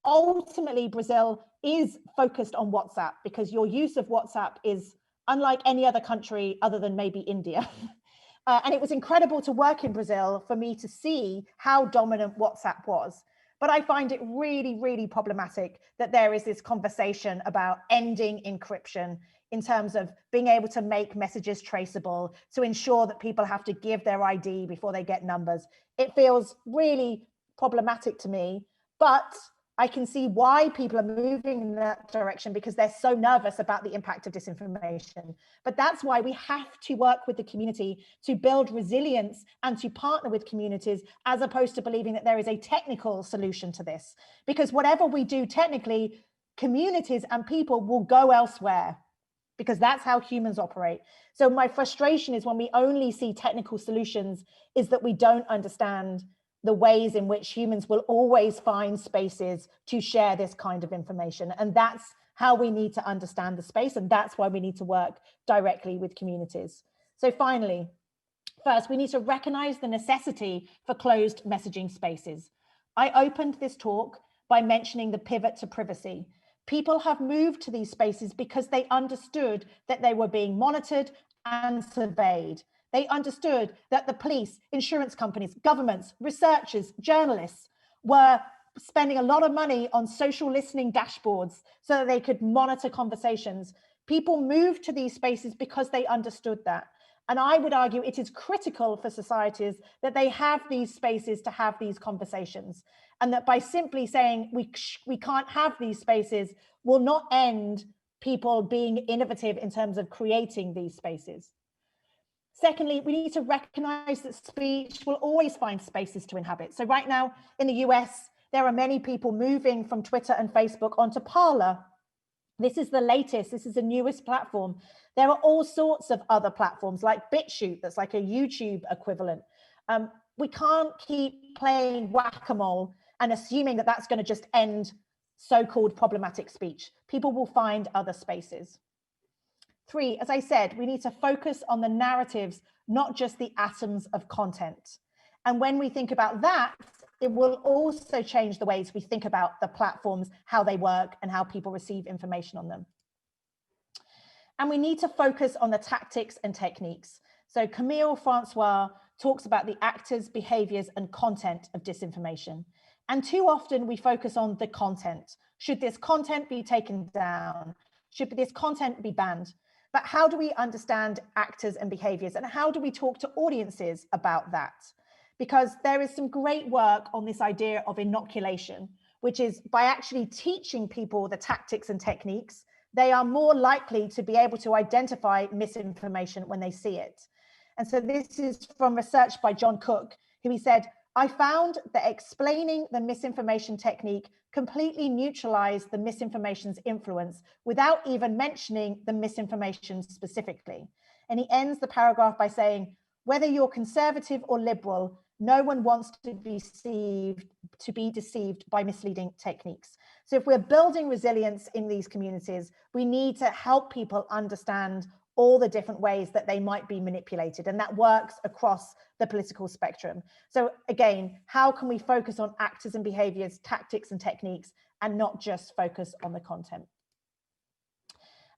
ultimately, Brazil is focused on WhatsApp because your use of WhatsApp is unlike any other country other than maybe India. And it was incredible to work in Brazil for me to see how dominant WhatsApp was. But I find it really, really problematic that there is this conversation about ending encryption in terms of being able to make messages traceable, to ensure that people have to give their ID before they get numbers. It feels really problematic to me, but I can see why people are moving in that direction, because they're so nervous about the impact of disinformation. But that's why we have to work with the community to build resilience and to partner with communities, as opposed to believing that there is a technical solution to this. Because whatever we do technically, communities and people will go elsewhere, because that's how humans operate. So my frustration is when we only see technical solutions, is that we don't understand the ways in which humans will always find spaces to share this kind of information. And that's how we need to understand the space. And that's why we need to work directly with communities. So finally, first, we need to recognize the necessity for closed messaging spaces. I opened this talk by mentioning the pivot to privacy. People have moved to these spaces because they understood that they were being monitored and surveyed. They understood that the police, insurance companies, governments, researchers, journalists were spending a lot of money on social listening dashboards so that they could monitor conversations. People moved to these spaces because they understood that. And I would argue it is critical for societies that they have these spaces to have these conversations, and that by simply saying we can't have these spaces will not end people being innovative in terms of creating these spaces. Secondly, we need to recognize that speech will always find spaces to inhabit. So right now in the US, there are many people moving from Twitter and Facebook onto Parler. This is the latest, this is the newest platform. There are all sorts of other platforms like BitChute, that's like a YouTube equivalent. We can't keep playing whack-a-mole and assuming that that's going to just end so-called problematic speech. People will find other spaces. 3, as I said, we need to focus on the narratives, not just the atoms of content. And when we think about that, it will also change the ways we think about the platforms, how they work, and how people receive information on them. And we need to focus on the tactics and techniques. So Camille Francois talks about the actors, behaviors, and content of disinformation. And too often we focus on the content. Should this content be taken down? Should this content be banned? But how do we understand actors and behaviors? And how do we talk to audiences about that? Because there is some great work on this idea of inoculation, which is by actually teaching people the tactics and techniques, they are more likely to be able to identify misinformation when they see it. And so this is from research by John Cook, who he said, I found that explaining the misinformation technique completely neutralized the misinformation's influence without even mentioning the misinformation specifically. And he ends the paragraph by saying, whether you're conservative or liberal, no one wants to be deceived by misleading techniques. So if we're building resilience in these communities, we need to help people understand all the different ways that they might be manipulated, and that works across the political spectrum. So again, how can we focus on actors and behaviors, tactics and techniques, and not just focus on the content?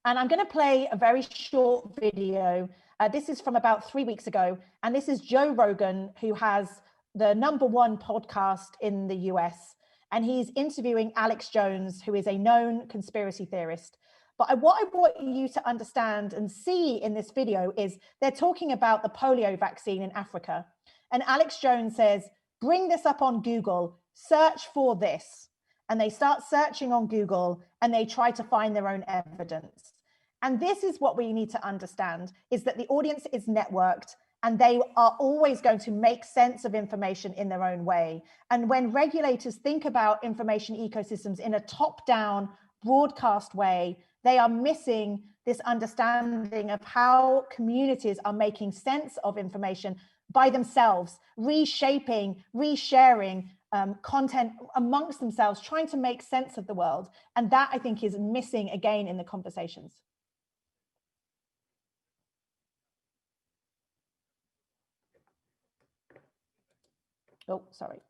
And I'm going to play a very short video. This is from about 3 weeks ago, and this is Joe Rogan, who has the #1 podcast in the US, and he's interviewing Alex Jones, who is a known conspiracy theorist. But what I want you to understand and see in this video is they're talking about the polio vaccine in Africa. And Alex Jones says, bring this up on Google, search for this. And they start searching on Google and they try to find their own evidence. And this is what we need to understand, is that the audience is networked and they are always going to make sense of information in their own way. And when regulators think about information ecosystems in a top-down broadcast way, they are missing this understanding of how communities are making sense of information by themselves, reshaping, resharing content amongst themselves, trying to make sense of the world. And that, I think, is missing again in the conversations. Oh, sorry.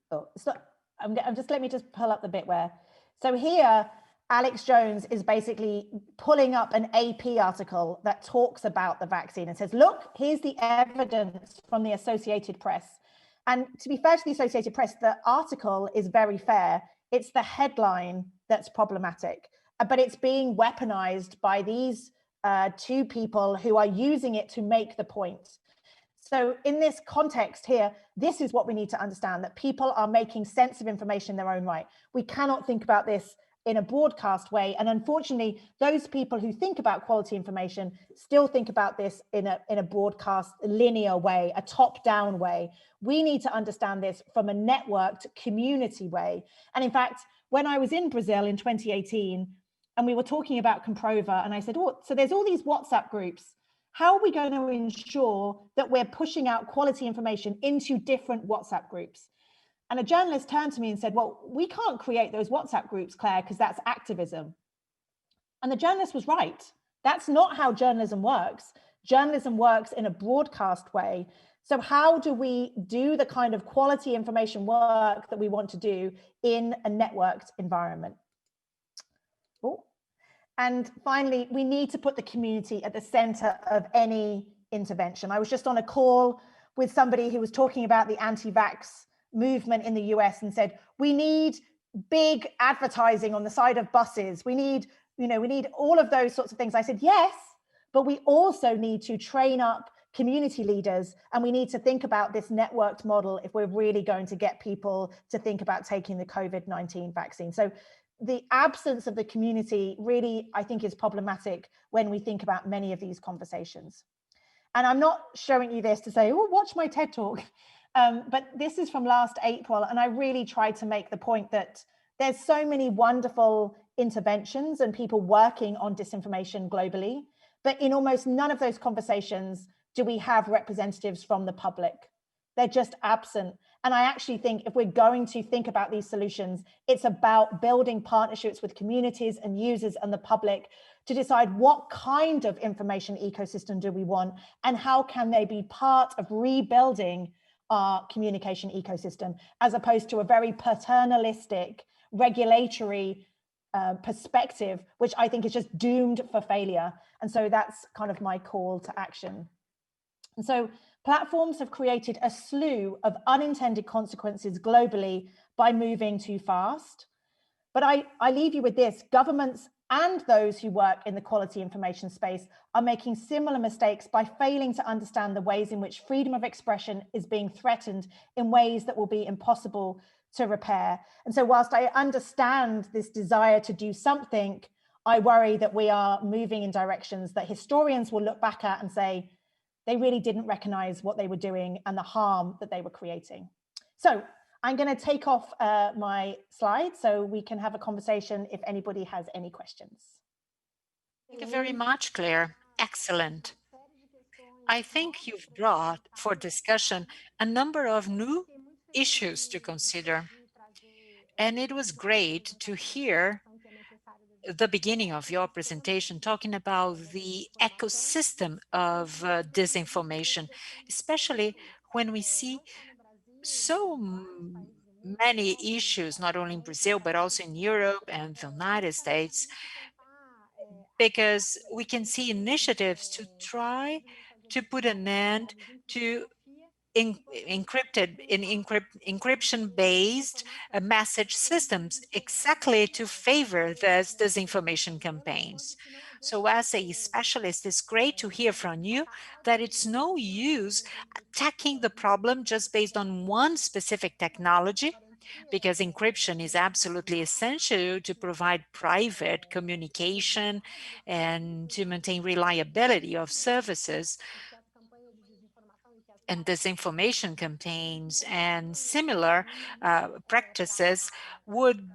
Oh, so let me just pull up the bit where, so here, Alex Jones is basically pulling up an AP article that talks about the vaccine and says, look, here's the evidence from the Associated Press. And to be fair to the Associated Press, the article is very fair. It's the headline that's problematic, but it's being weaponized by these two people who are using it to make the point. So in this context here, this is what we need to understand, that people are making sense of information in their own right. We cannot think about this in a broadcast way. And unfortunately, those people who think about quality information still think about this in a broadcast linear way, a top-down way. We need to understand this from a networked community way. And in fact, when I was in Brazil in 2018, and we were talking about Comprova, and I said, oh, so there's all these WhatsApp groups. How are we going to ensure that we're pushing out quality information into different WhatsApp groups? And a journalist turned to me and said, well, we can't create those WhatsApp groups, Claire, because that's activism. And the journalist was right. That's not how journalism works. Journalism works in a broadcast way. So how do we do the kind of quality information work that we want to do in a networked environment? Oh. And finally, we need to put the community at the center of any intervention. I was just on a call with somebody who was talking about the anti-vax movement in the US and said, we need big advertising on the side of buses. We need, we need all of those sorts of things. I said, yes, but we also need to train up community leaders, and we need to think about this networked model if we're really going to get people to think about taking the COVID-19 vaccine. So the absence of the community really, I think, is problematic when we think about many of these conversations. And I'm not showing you this to say, oh, watch my TED Talk. But this is from last April, and I really tried to make the point that there's so many wonderful interventions and people working on disinformation globally, but in almost none of those conversations do we have representatives from the public. They're just absent. And I actually think if we're going to think about these solutions, it's about building partnerships with communities and users and the public to decide what kind of information ecosystem do we want and how can they be part of rebuilding our communication ecosystem, as opposed to a very paternalistic regulatory perspective, which I think is just doomed for failure. And so that's kind of my call to action. And so platforms have created a slew of unintended consequences globally by moving too fast. But I leave you with this: governments and those who work in the quality information space are making similar mistakes by failing to understand the ways in which freedom of expression is being threatened in ways that will be impossible to repair. And so whilst I understand this desire to do something, I worry that we are moving in directions that historians will look back at and say, they really didn't recognize what they were doing and the harm that they were creating. So I'm going to take off my slides so we can have a conversation if anybody has any questions. Thank you very much, Claire. Excellent. I think you've brought for discussion a number of new issues to consider. And it was great to hear the beginning of your presentation talking about the ecosystem of disinformation, especially when we see so many issues, not only in Brazil, but also in Europe and the United States, because we can see initiatives to try to put an end to encryption-based message systems exactly to favor these disinformation campaigns. So as a specialist, it's great to hear from you that it's no use attacking the problem just based on one specific technology, because encryption is absolutely essential to provide private communication and to maintain reliability of services. And disinformation campaigns and similar practices would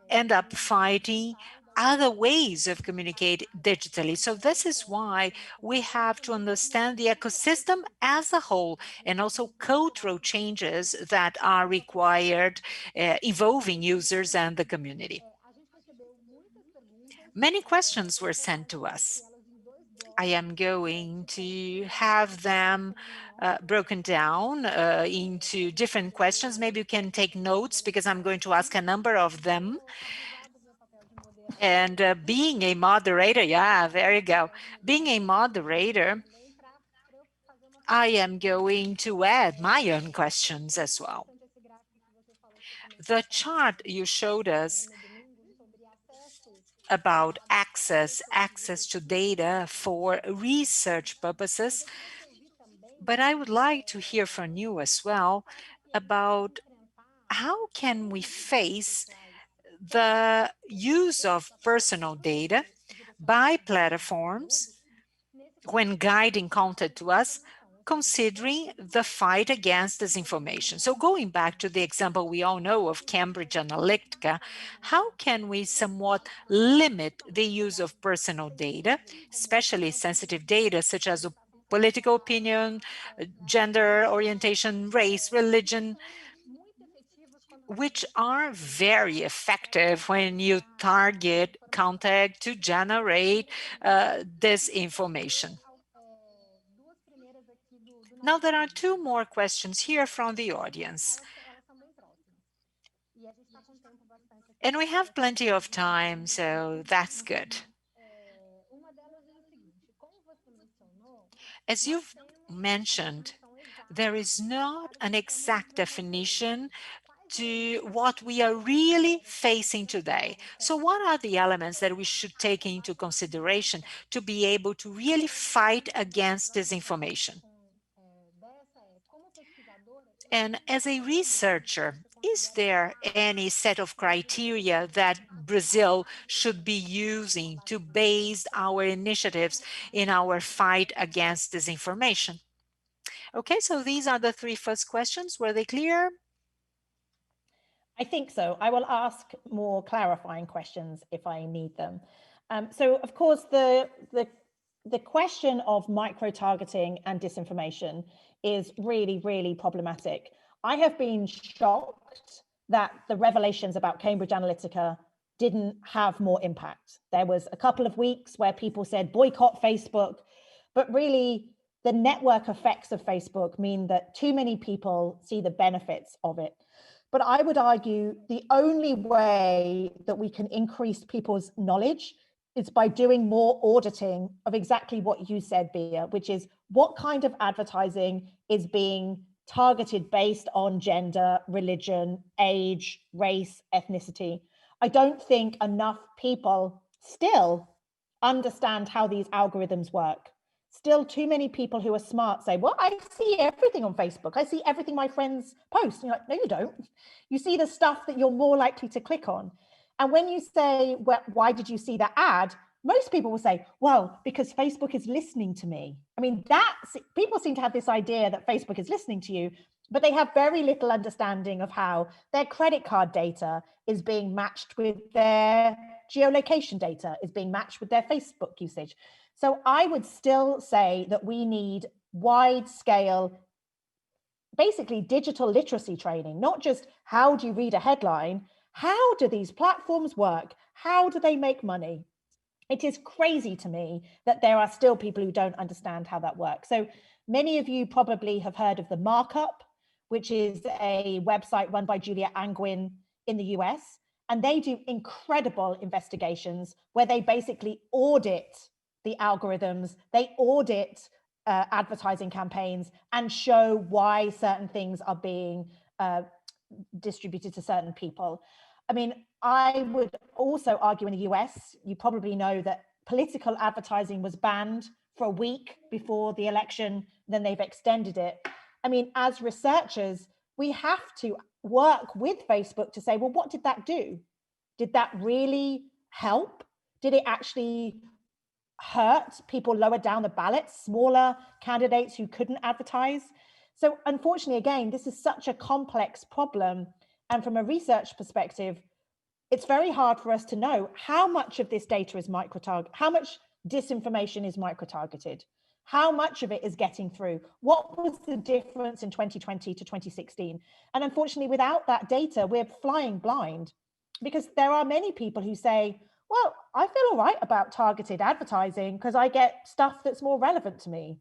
end up fighting other ways of communicate digitally. So this is why we have to understand the ecosystem as a whole and also cultural changes that are required involving users and the community. Many questions were sent to us. I am going to have them broken down into different questions. Maybe you can take notes because I'm going to ask a number of them. And being a moderator, yeah, there you go. Being a moderator, I am going to add my own questions as well. The chart you showed us about access to data for research purposes, but I would like to hear from you as well about how can we face the use of personal data by platforms when guiding content to us, considering the fight against disinformation. So going back to the example we all know of Cambridge Analytica, how can we somewhat limit the use of personal data, especially sensitive data such as political opinion, gender orientation, race, religion, which are very effective when you target content to generate this information. Now, there are two more questions here from the audience. And we have plenty of time, so that's good. As you've mentioned, there is not an exact definition to what we are really facing today. So what are the elements that we should take into consideration to be able to really fight against disinformation? And as a researcher, is there any set of criteria that Brazil should be using to base our initiatives in our fight against disinformation? Okay, so these are the three first questions. Were they clear? I think so. I will ask more clarifying questions if I need them. So, of course, the question of micro-targeting and disinformation is really, really problematic. I have been shocked that the revelations about Cambridge Analytica didn't have more impact. There was a couple of weeks where people said boycott Facebook, but really the network effects of Facebook mean that too many people see the benefits of it. But I would argue the only way that we can increase people's knowledge is by doing more auditing of exactly what you said, Bia, which is what kind of advertising is being targeted based on gender, religion, age, race, ethnicity. I don't think enough people still understand how these algorithms work. Still too many people who are smart say, well, I see everything on Facebook. I see everything my friends post. And you're like, no, you don't. You see the stuff that you're more likely to click on. And when you say, well, why did you see that ad? Most people will say, well, because Facebook is listening to me. I mean, people seem to have this idea that Facebook is listening to you, but they have very little understanding of how their credit card data is being matched with their geolocation data, is being matched with their Facebook usage. So I would still say that we need wide scale, basically digital literacy training, not just how do you read a headline, how do these platforms work? How do they make money? It is crazy to me that there are still people who don't understand how that works. So many of you probably have heard of the Markup, which is a website run by Julia Angwin in the US. And they do incredible investigations where they basically audit the algorithms, they audit advertising campaigns and show why certain things are being distributed to certain people. I mean, I would also argue in the US, you probably know that political advertising was banned for a week before the election, then they've extended it. I mean, as researchers, we have to work with Facebook to say, well, what did that do? Did that really help? Did it actually hurt people lower down the ballot, smaller candidates who couldn't advertise? So unfortunately, again, this is such a complex problem. And from a research perspective, it's very hard for us to know how much of this data is micro-targeted, how much disinformation is micro-targeted, how much of it is getting through, what was the difference in 2020 to 2016? And unfortunately, without that data, we're flying blind, because there are many people who say, well, I feel all right about targeted advertising because I get stuff that's more relevant to me.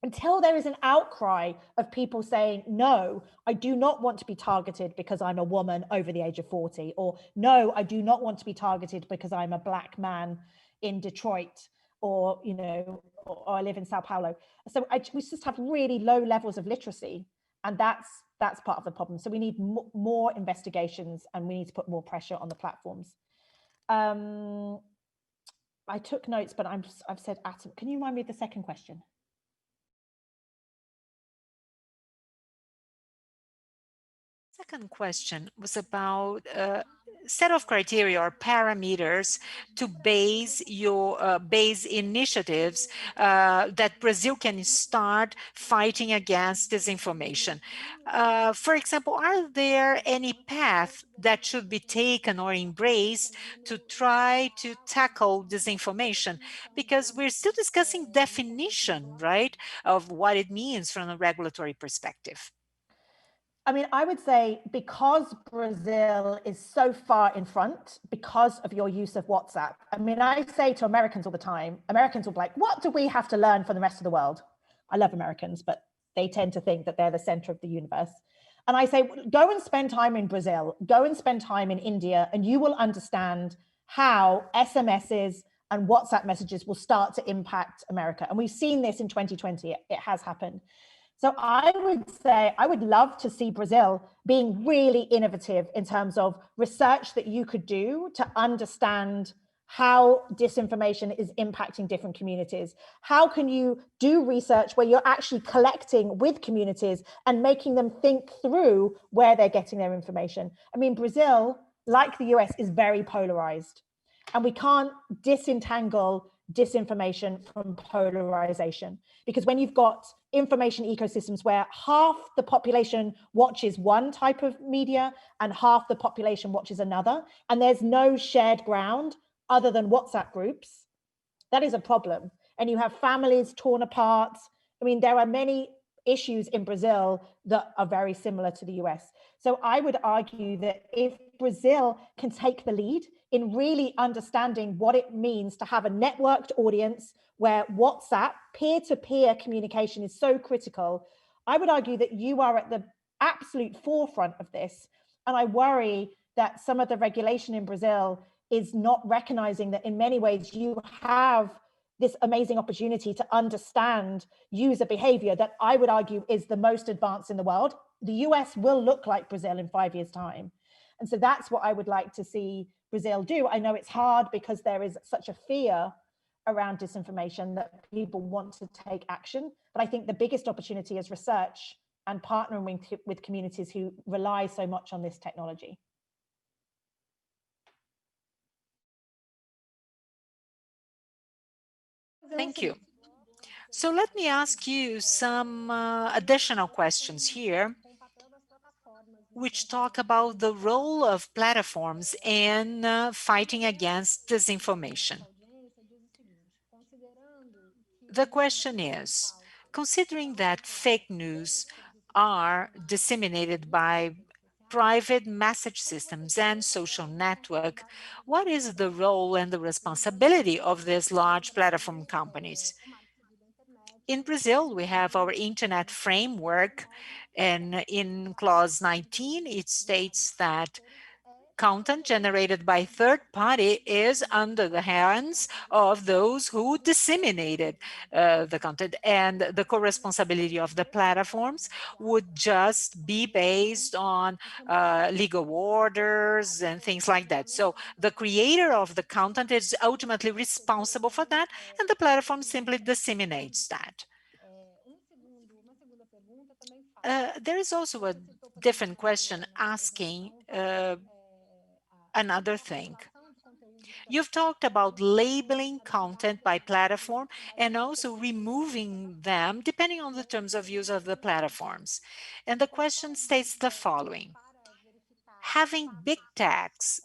Until there is an outcry of people saying, no, I do not want to be targeted because I'm a woman over the age of 40, or no, I do not want to be targeted because I'm a Black man in Detroit, or, you know, or I live in Sao Paulo. So we just have really low levels of literacy, and that's part of the problem. So we need more investigations, and we need to put more pressure on the platforms. I took notes, but I've said atom. Can you remind me of the second question? Second question was about set of criteria or parameters to base your base initiatives that Brazil can start fighting against disinformation. For example, are there any path that should be taken or embraced to try to tackle disinformation? Because we're still discussing definition, right, of what it means from a regulatory perspective. I mean, I would say because Brazil is so far in front because of your use of WhatsApp. I mean, I say to Americans all the time, Americans will be like, what do we have to learn from the rest of the world? I love Americans, but they tend to think that they're the center of the universe. And I say, go and spend time in Brazil, go and spend time in India, and you will understand how SMSs and WhatsApp messages will start to impact America. And we've seen this in 2020, it has happened. So I would say, I would love to see Brazil being really innovative in terms of research that you could do to understand how disinformation is impacting different communities. How can you do research where you're actually collecting with communities and making them think through where they're getting their information? I mean, Brazil, like the US, is very polarized, and we can't disentangle disinformation from polarization, because when you've got information ecosystems where half the population watches one type of media and half the population watches another, and there's no shared ground other than WhatsApp groups, that is a problem. And you have families torn apart. I mean, there are many issues in Brazil that are very similar to the US. So I would argue that if Brazil can take the lead in really understanding what it means to have a networked audience where WhatsApp peer-to-peer communication is so critical, I would argue that you are at the absolute forefront of this. And I worry that some of the regulation in Brazil is not recognizing that in many ways you have this amazing opportunity to understand user behavior that I would argue is the most advanced in the world. The US will look like Brazil in 5 years' time. And so that's what I would like to see Brazil do. I know it's hard because there is such a fear around disinformation that people want to take action. But I think the biggest opportunity is research and partnering with communities who rely so much on this technology. Thank you. So let me ask you some additional questions here, which talk about the role of platforms in fighting against disinformation. The question is, considering that fake news are disseminated by private message systems and social network, what is the role and the responsibility of these large platform companies? In Brazil, we have our internet framework, and in clause 19, it states that content generated by third party is under the hands of those who disseminated the content, and the co-responsibility of the platforms would just be based on legal orders and things like that. So the creator of the content is ultimately responsible for that, and the platform simply disseminates that. There is also a different question asking another thing. You've talked about labeling content by platform and also removing them depending on the terms of use of the platforms. And the question states the following: having big techs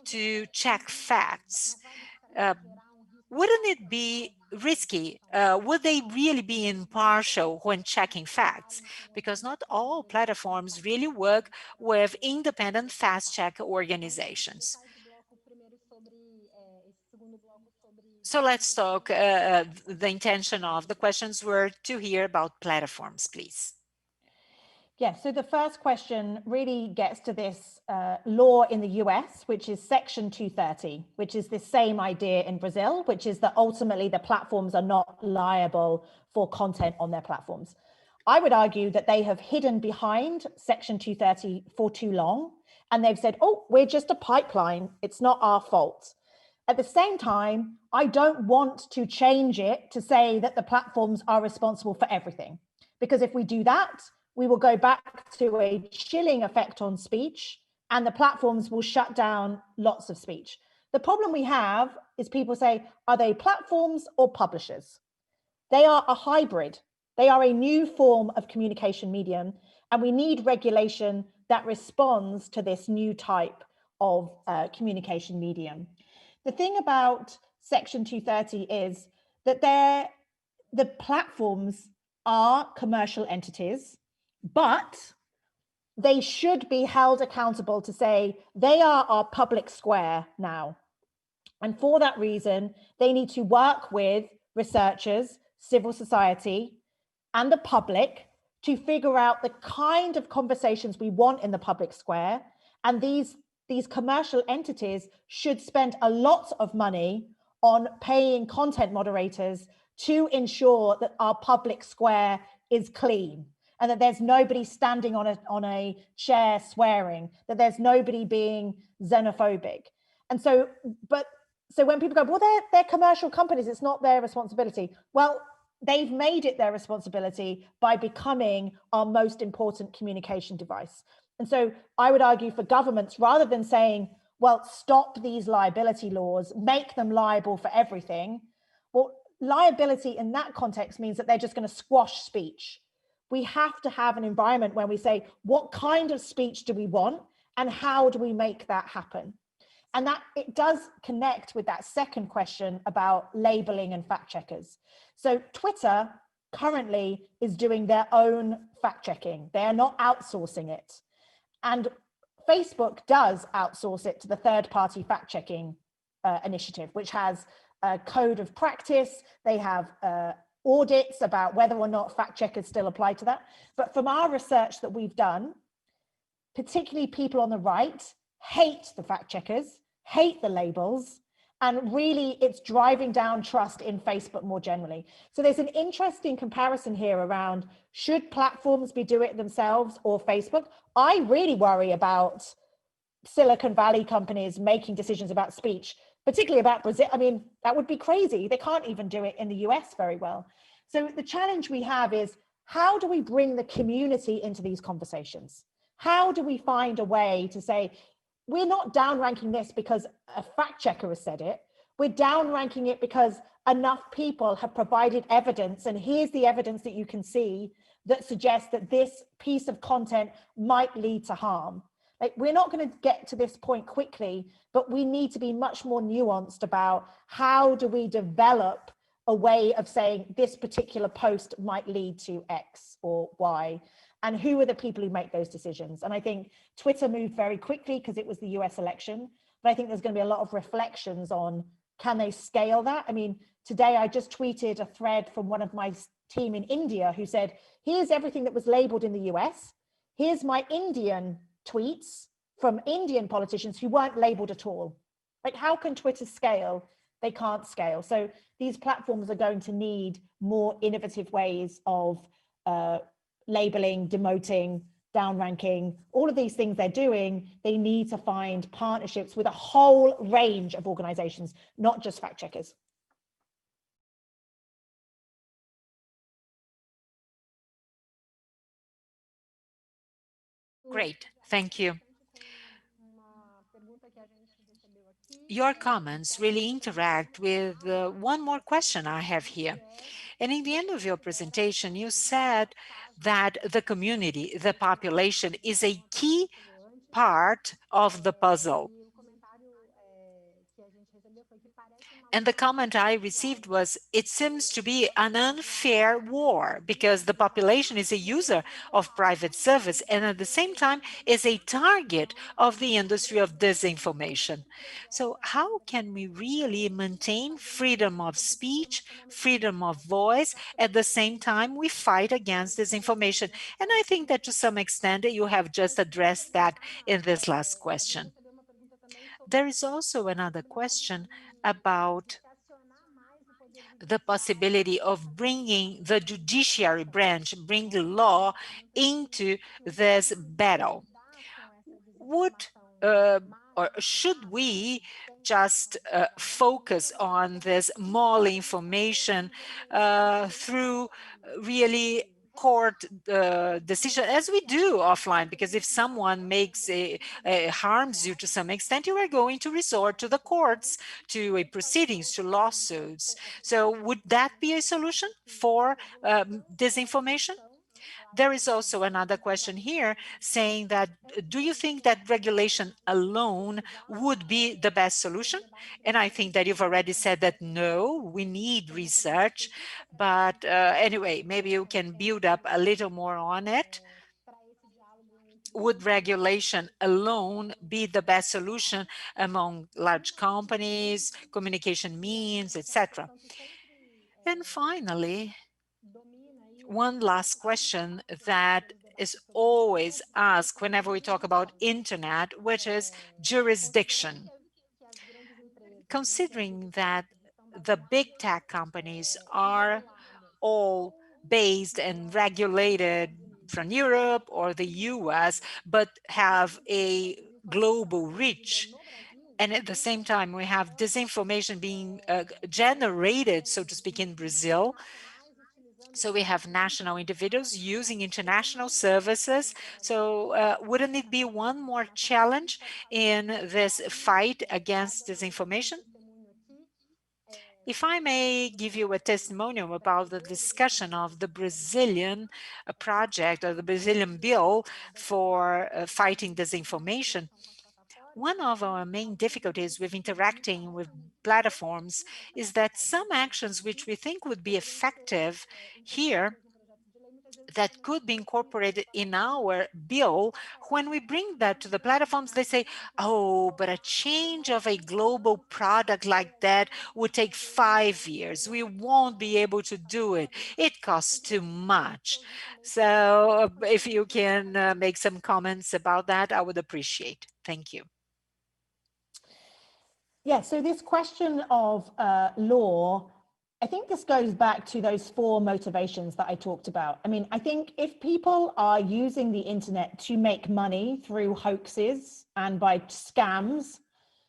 to check facts, wouldn't it be risky? Would they really be impartial when checking facts? Because not all platforms really work with independent fact-check organizations. So let's talk, the intention of the questions were to hear about platforms, please. Yes, so the first question really gets to this law in the US, which is Section 230, which is the same idea in Brazil, which is that ultimately the platforms are not liable for content on their platforms. I would argue that they have hidden behind Section 230 for too long, and they've said, oh, we're just a pipeline, it's not our fault. At the same time, I don't want to change it to say that the platforms are responsible for everything, because if we do that, we will go back to a chilling effect on speech, and the platforms will shut down lots of speech. The problem we have is people say, are they platforms or publishers? They are a hybrid. They are a new form of communication medium, and we need regulation that responds to this new type of communication medium. The thing about Section 230 is that the platforms are commercial entities, but they should be held accountable to say they are our public square now. And for that reason, they need to work with researchers, civil society, and the public to figure out the kind of conversations we want in the public square. And these commercial entities should spend a lot of money on paying content moderators to ensure that our public square is clean and that there's nobody standing on a chair swearing, that there's nobody being xenophobic. And so, so when people go, well, they're commercial companies, it's not their responsibility. Well, they've made it their responsibility by becoming our most important communication device. And so I would argue for governments, rather than saying, well, stop these liability laws, make them liable for everything. Well, liability in that context means that they're just going to squash speech. We have to have an environment where we say, what kind of speech do we want and how do we make that happen? And that it does connect with that second question about labeling and fact checkers. So Twitter currently is doing their own fact checking. They are not outsourcing it. And Facebook does outsource it to the third-party fact checking initiative, which has a code of practice. They have audits about whether or not fact checkers still apply to that. But from our research that we've done, particularly people on the right hate the fact checkers, hate the labels, and really it's driving down trust in Facebook more generally. So there's an interesting comparison here around, should platforms be doing it themselves or Facebook? I really worry about Silicon Valley companies making decisions about speech, particularly about Brazil. I mean, that would be crazy. They can't even do it in the US very well. So the challenge we have is, how do we bring the community into these conversations? How do we find a way to say, we're not downranking this because a fact checker has said it. We're downranking it because enough people have provided evidence, and here's the evidence that you can see that suggests that this piece of content might lead to harm. Like, we're not going to get to this point quickly, but we need to be much more nuanced about how do we develop a way of saying this particular post might lead to X or Y. And who are the people who make those decisions? And I think Twitter moved very quickly because it was the US election, but I think there's going to be a lot of reflections on, can they scale that? I mean, today I just tweeted a thread from one of my team in India who said, here's everything that was labeled in the US. Here's my Indian tweets from Indian politicians who weren't labeled at all. Like, how can Twitter scale? They can't scale. So these platforms are going to need more innovative ways of labeling, demoting, downranking, all of these things they're doing. They need to find partnerships with a whole range of organizations, not just fact checkers. Great, thank you. Your comments really interact with one more question I have here. And in the end of your presentation, you said that the community, the population, is a key part of the puzzle. And the comment I received was, it seems to be an unfair war because the population is a user of private service and at the same time is a target of the industry of disinformation. So how can we really maintain freedom of speech, freedom of voice, at the same time we fight against disinformation? And I think that to some extent you have just addressed that in this last question. There is also another question about the possibility of bringing the judiciary branch, bring the law into this battle. Would or should we just focus on this malinformation through really court decision, as we do offline? Because if someone makes harms you to some extent, you are going to resort to the courts, to proceedings, to lawsuits. So would that be a solution for disinformation? There is also another question here saying that, do you think that regulation alone would be the best solution? And I think that you've already said that no, we need research. But anyway, maybe you can build up a little more on it. would regulation alone be the best solution among large companies, communication means, etc.? And finally, one last question that is always asked whenever we talk about internet, which is jurisdiction. Considering that the big tech companies are all based and regulated from Europe or the US, but have a global reach. And at the same time, we have disinformation being generated, so to speak, in Brazil. So we have national individuals using international services. So wouldn't it be one more challenge in this fight against disinformation? If I may give you a testimonial about the discussion of the Brazilian project or the Brazilian bill for fighting disinformation, one of our main difficulties with interacting with platforms is that some actions which we think would be effective here that could be incorporated in our bill, when we bring that to the platforms, they say, oh, but a change of a global product like that would take 5 years. We won't be able to do it. It costs too much. So if you can make some comments about that, I would appreciate. Thank you. Yeah, so this question of law, I think this goes back to those 4 motivations that I talked about. I mean, I think if people are using the internet to make money through hoaxes and by scams,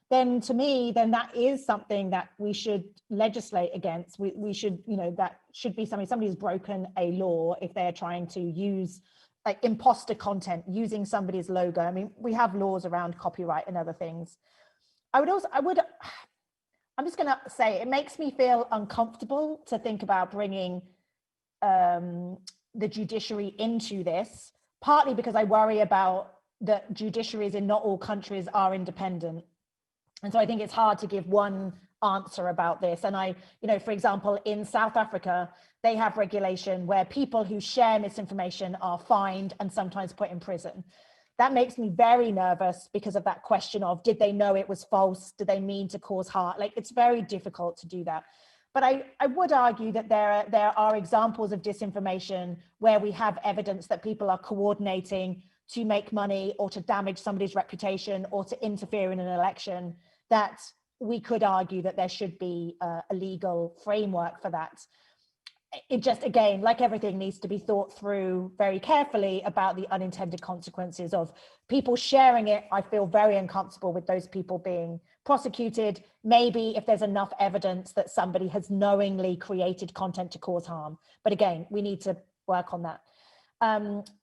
then to me, then that is something that we should legislate against. We should, that should be something, somebody's broken a law if they're trying to use like imposter content, using somebody's logo. I mean, we have laws around copyright and other things. I'm just going to say, it makes me feel uncomfortable to think about bringing the judiciary into this, partly because I worry about that judiciaries in not all countries are independent. And so I think it's hard to give one answer about this. And for example, in South Africa, they have regulation where people who share misinformation are fined and sometimes put in prison. That makes me very nervous because of that question of, did they know it was false? Did they mean to cause harm? Like, it's very difficult to do that. But I would argue that there are examples of disinformation where we have evidence that people are coordinating to make money or to damage somebody's reputation or to interfere in an election, that we could argue that there should be a legal framework for that. It just, again, like everything, needs to be thought through very carefully about the unintended consequences of people sharing it. I feel very uncomfortable with those people being prosecuted. Maybe if there's enough evidence that somebody has knowingly created content to cause harm. But again, we need to work on that.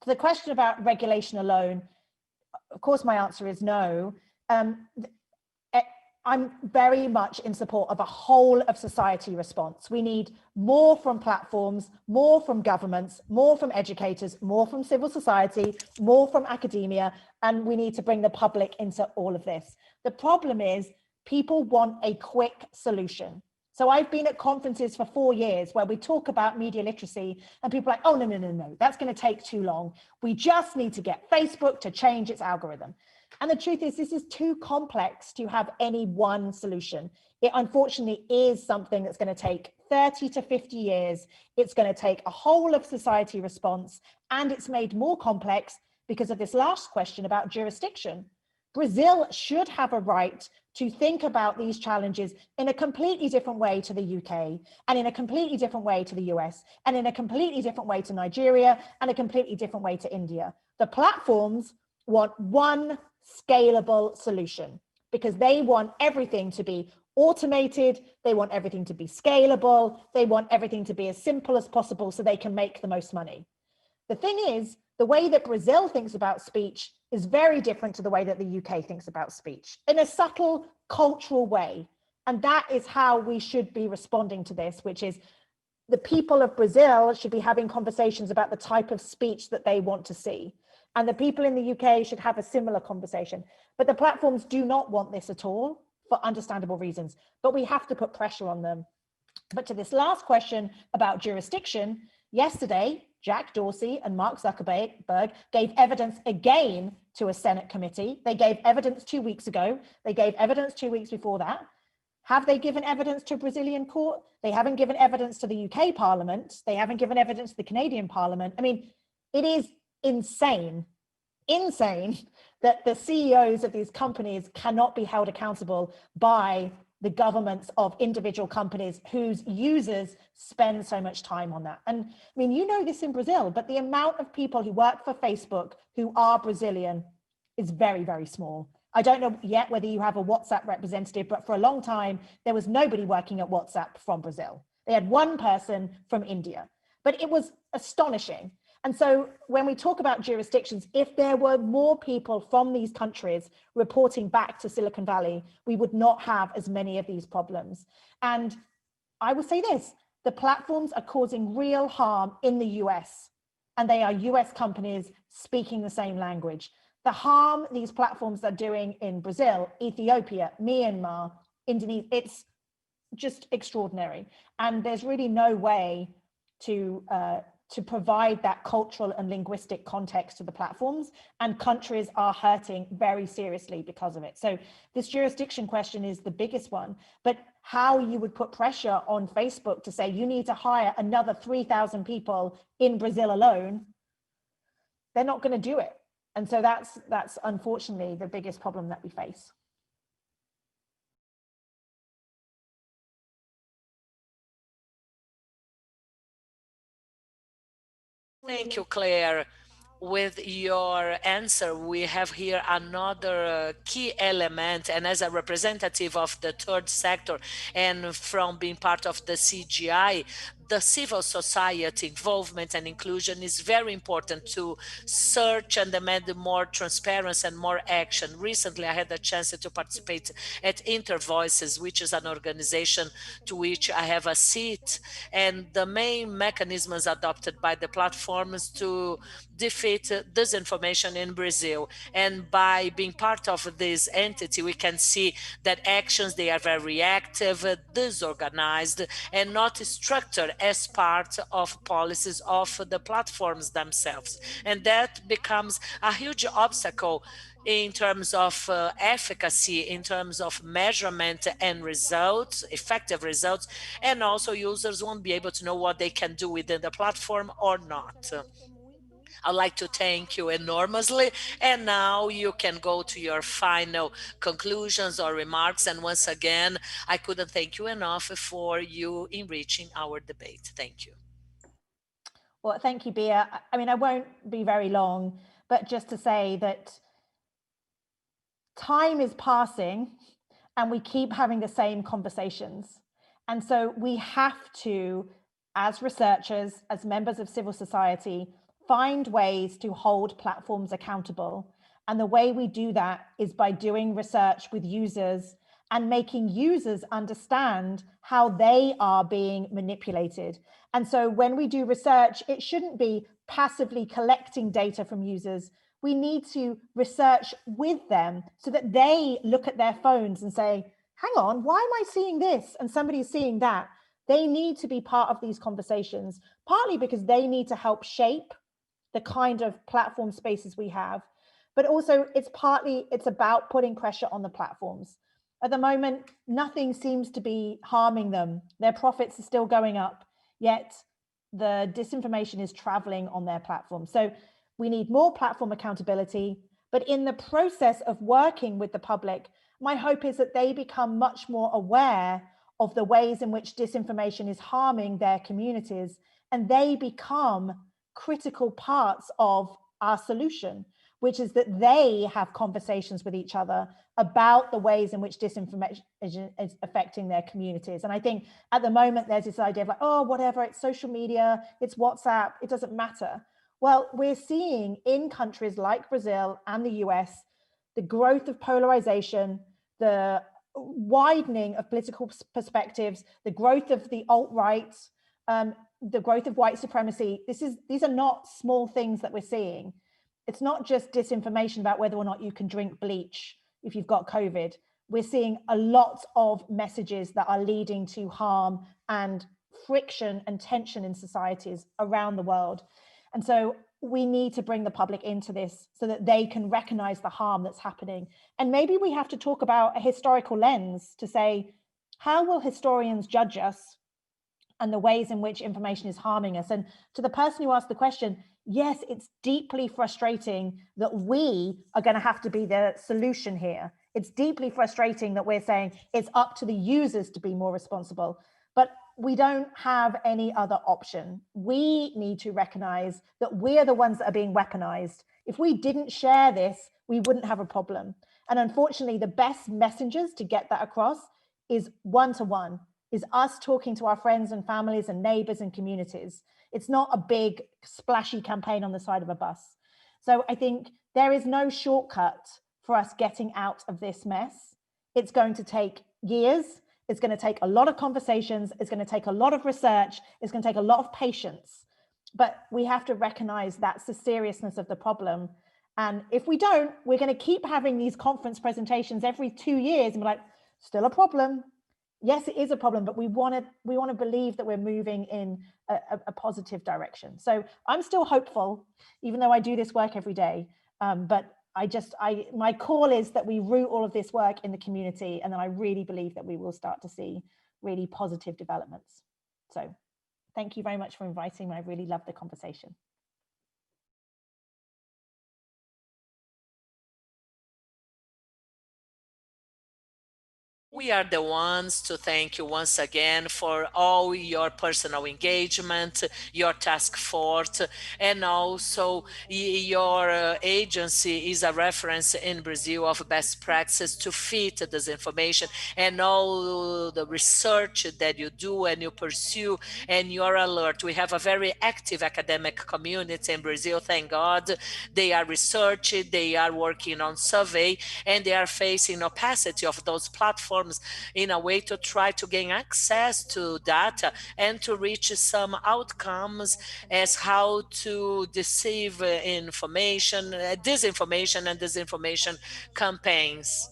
The question about regulation alone, of course, my answer is no. I'm very much in support of a whole of society response. We need more from platforms, more from governments, more from educators, more from civil society, more from academia, and we need to bring the public into all of this. The problem is people want a quick solution. So I've been at conferences for 4 years where we talk about media literacy and people are like, oh, no, that's going to take too long. We just need to get Facebook to change its algorithm. And the truth is, this is too complex to have any one solution. It unfortunately is something that's going to take 30 to 50 years. It's going to take a whole of society response, and it's made more complex because of this last question about jurisdiction. Brazil should have a right to think about these challenges in a completely different way to the UK, and in a completely different way to the US, and in a completely different way to Nigeria, and a completely different way to India. The platforms want one scalable solution because they want everything to be automated, they want everything to be scalable, they want everything to be as simple as possible so they can make the most money. The thing is, the way that Brazil thinks about speech is very different to the way that the UK thinks about speech, in a subtle cultural way. And that is how we should be responding to this, which is the people of Brazil should be having conversations about the type of speech that they want to see. And the people in the UK should have a similar conversation. But the platforms do not want this at all, for understandable reasons. But we have to put pressure on them. But to this last question about jurisdiction, Yesterday, Jack Dorsey and Mark Zuckerberg gave evidence again to a Senate committee. They gave evidence 2 weeks ago. They gave evidence 2 weeks before that. Have they given evidence to a Brazilian court? They haven't given evidence to the UK Parliament. They haven't given evidence to the Canadian Parliament. I mean, it is insane that the CEOs of these companies cannot be held accountable by the governments of individual companies whose users spend so much time on that. And I mean, you know this in Brazil, but the amount of people who work for Facebook who are Brazilian is very, very small. I don't know yet whether you have a WhatsApp representative, but for a long time, there was nobody working at WhatsApp from Brazil. They had one person from India, but it was astonishing. And so when we talk about jurisdictions, if there were more people from these countries reporting back to Silicon Valley, we would not have as many of these problems. And I will say this, the platforms are causing real harm in the US, and they are US companies speaking the same language. The harm these platforms are doing in Brazil, Ethiopia, Myanmar, Indonesia, it's just extraordinary. And there's really no way to provide that cultural and linguistic context to the platforms, and countries are hurting very seriously because of it. So this jurisdiction question is the biggest one, but how you would put pressure on Facebook to say you need to hire another 3,000 people in Brazil alone, they're not going to do it. And so that's unfortunately the biggest problem that we face. Thank you, Claire. With your answer, we have here another key element, and as a representative of the third sector and from being part of the CGI, the civil society involvement and inclusion is very important to search and demand more transparency and more action. Recently, I had a chance to participate at InterVoices, which is an organization to which I have a seat, and the main mechanisms adopted by the platforms to defeat disinformation in Brazil. And by being part of this entity, we can see that actions, they are very reactive, disorganized, and not structured as part of policies of the platforms themselves. And that becomes a huge obstacle in terms of efficacy, in terms of measurement and results, effective results, and also users won't be able to know what they can do within the platform or not. I'd like to thank you enormously. And now you can go to your final conclusions or remarks. And once again, I couldn't thank you enough for you enriching our debate. Thank you. Well, thank you, Bia. I mean, I won't be very long, but just to say that time is passing and we keep having the same conversations. And so we have to, as researchers, as members of civil society, find ways to hold platforms accountable. And the way we do that is by doing research with users and making users understand how they are being manipulated. And so when we do research, it shouldn't be passively collecting data from users. We need to research with them so that they look at their phones and say, hang on, why am I seeing this? And somebody's seeing that. They need to be part of these conversations, partly because they need to help shape the kind of platform spaces we have, but also it's about putting pressure on the platforms. At the moment, nothing seems to be harming them. Their profits are still going up, yet the disinformation is traveling on their platform. So we need more platform accountability, but in the process of working with the public, my hope is that they become much more aware of the ways in which disinformation is harming their communities, and they become critical parts of our solution, which is that they have conversations with each other about the ways in which disinformation is affecting their communities. And I think at the moment there's this idea of like, oh, whatever, it's social media, it's WhatsApp, it doesn't matter. Well, we're seeing in countries like Brazil and the US, the growth of polarization, the widening of political perspectives, the growth of the alt-right, the growth of white supremacy. These are not small things that we're seeing. It's not just disinformation about whether or not you can drink bleach if you've got COVID. We're seeing a lot of messages that are leading to harm and friction and tension in societies around the world. And so we need to bring the public into this so that they can recognize the harm that's happening. And maybe we have to talk about a historical lens to say, how will historians judge us and the ways in which information is harming us? And to the person who asked the question, yes, it's deeply frustrating that we are going to have to be the solution here. It's deeply frustrating that we're saying it's up to the users to be more responsible, but we don't have any other option. We need to recognize that we're the ones that are being weaponized. If we didn't share this, we wouldn't have a problem. And unfortunately, the best messengers to get that across is one-to-one, is us talking to our friends and families and neighbors and communities. It's not a big splashy campaign on the side of a bus. So I think there is no shortcut for us getting out of this mess. It's going to take years. It's going to take a lot of conversations. It's going to take a lot of research. It's going to take a lot of patience. But we have to recognize that's the seriousness of the problem. And if we don't, we're going to keep having these conference presentations every 2 years and be like, still a problem. Yes, it is a problem, but we want to believe that we're moving in a positive direction. So I'm still hopeful, even though I do this work every day. But my call is that we root all of this work in the community, and then I really believe that we will start to see really positive developments. So thank you very much for inviting me. I really loved the conversation. We are the ones to thank you once again for all your personal engagement, your task force, and also your agency is a reference in Brazil of best practices to fit this information, and all the research that you do and you pursue and your alert. We have a very active academic community in Brazil, thank God. They are researching, they are working on survey, and they are facing opacity of those platforms in a way to try to gain access to data and to reach some outcomes as how to deceive information, disinformation and disinformation campaigns.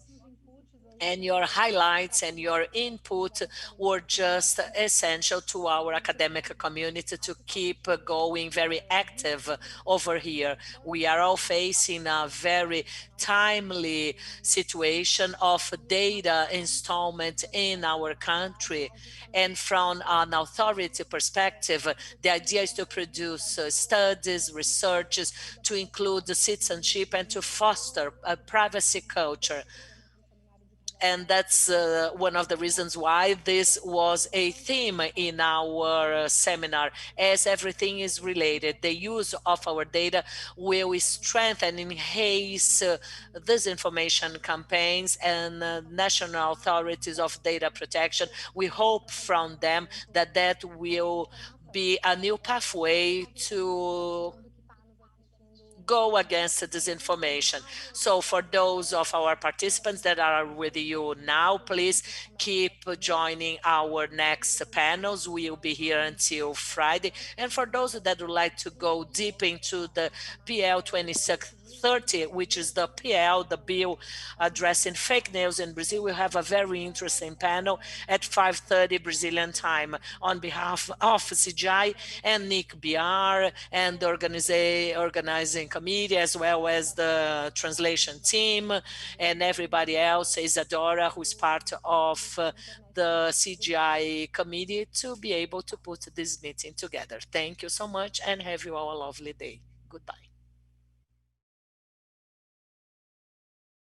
And your highlights and your input were just essential to our academic community to keep going very active over here. We are all facing a very timely situation of data installment in our country. And from an authority perspective, the idea is to produce studies, researches, to include the citizenship and to foster a privacy culture. And that's one of the reasons why this was a theme in our seminar, as everything is related. The use of our data will strengthen and enhance disinformation campaigns and national authorities of data protection. We hope from them that that will be a new pathway to go against disinformation. So for those of our participants that are with you now, please keep joining our next panels. We will be here until Friday. And for those that would like to go deep into the PL 2630, which is the PL, the bill addressing fake news in Brazil, we have a very interesting panel at 5:30 Brazilian time on behalf of CGI and NIC.br and the organizing committee, as well as the translation team and everybody else, Isadora, who is part of the CGI committee, to be able to put this meeting together. Thank you so much and have you all a lovely day. Goodbye.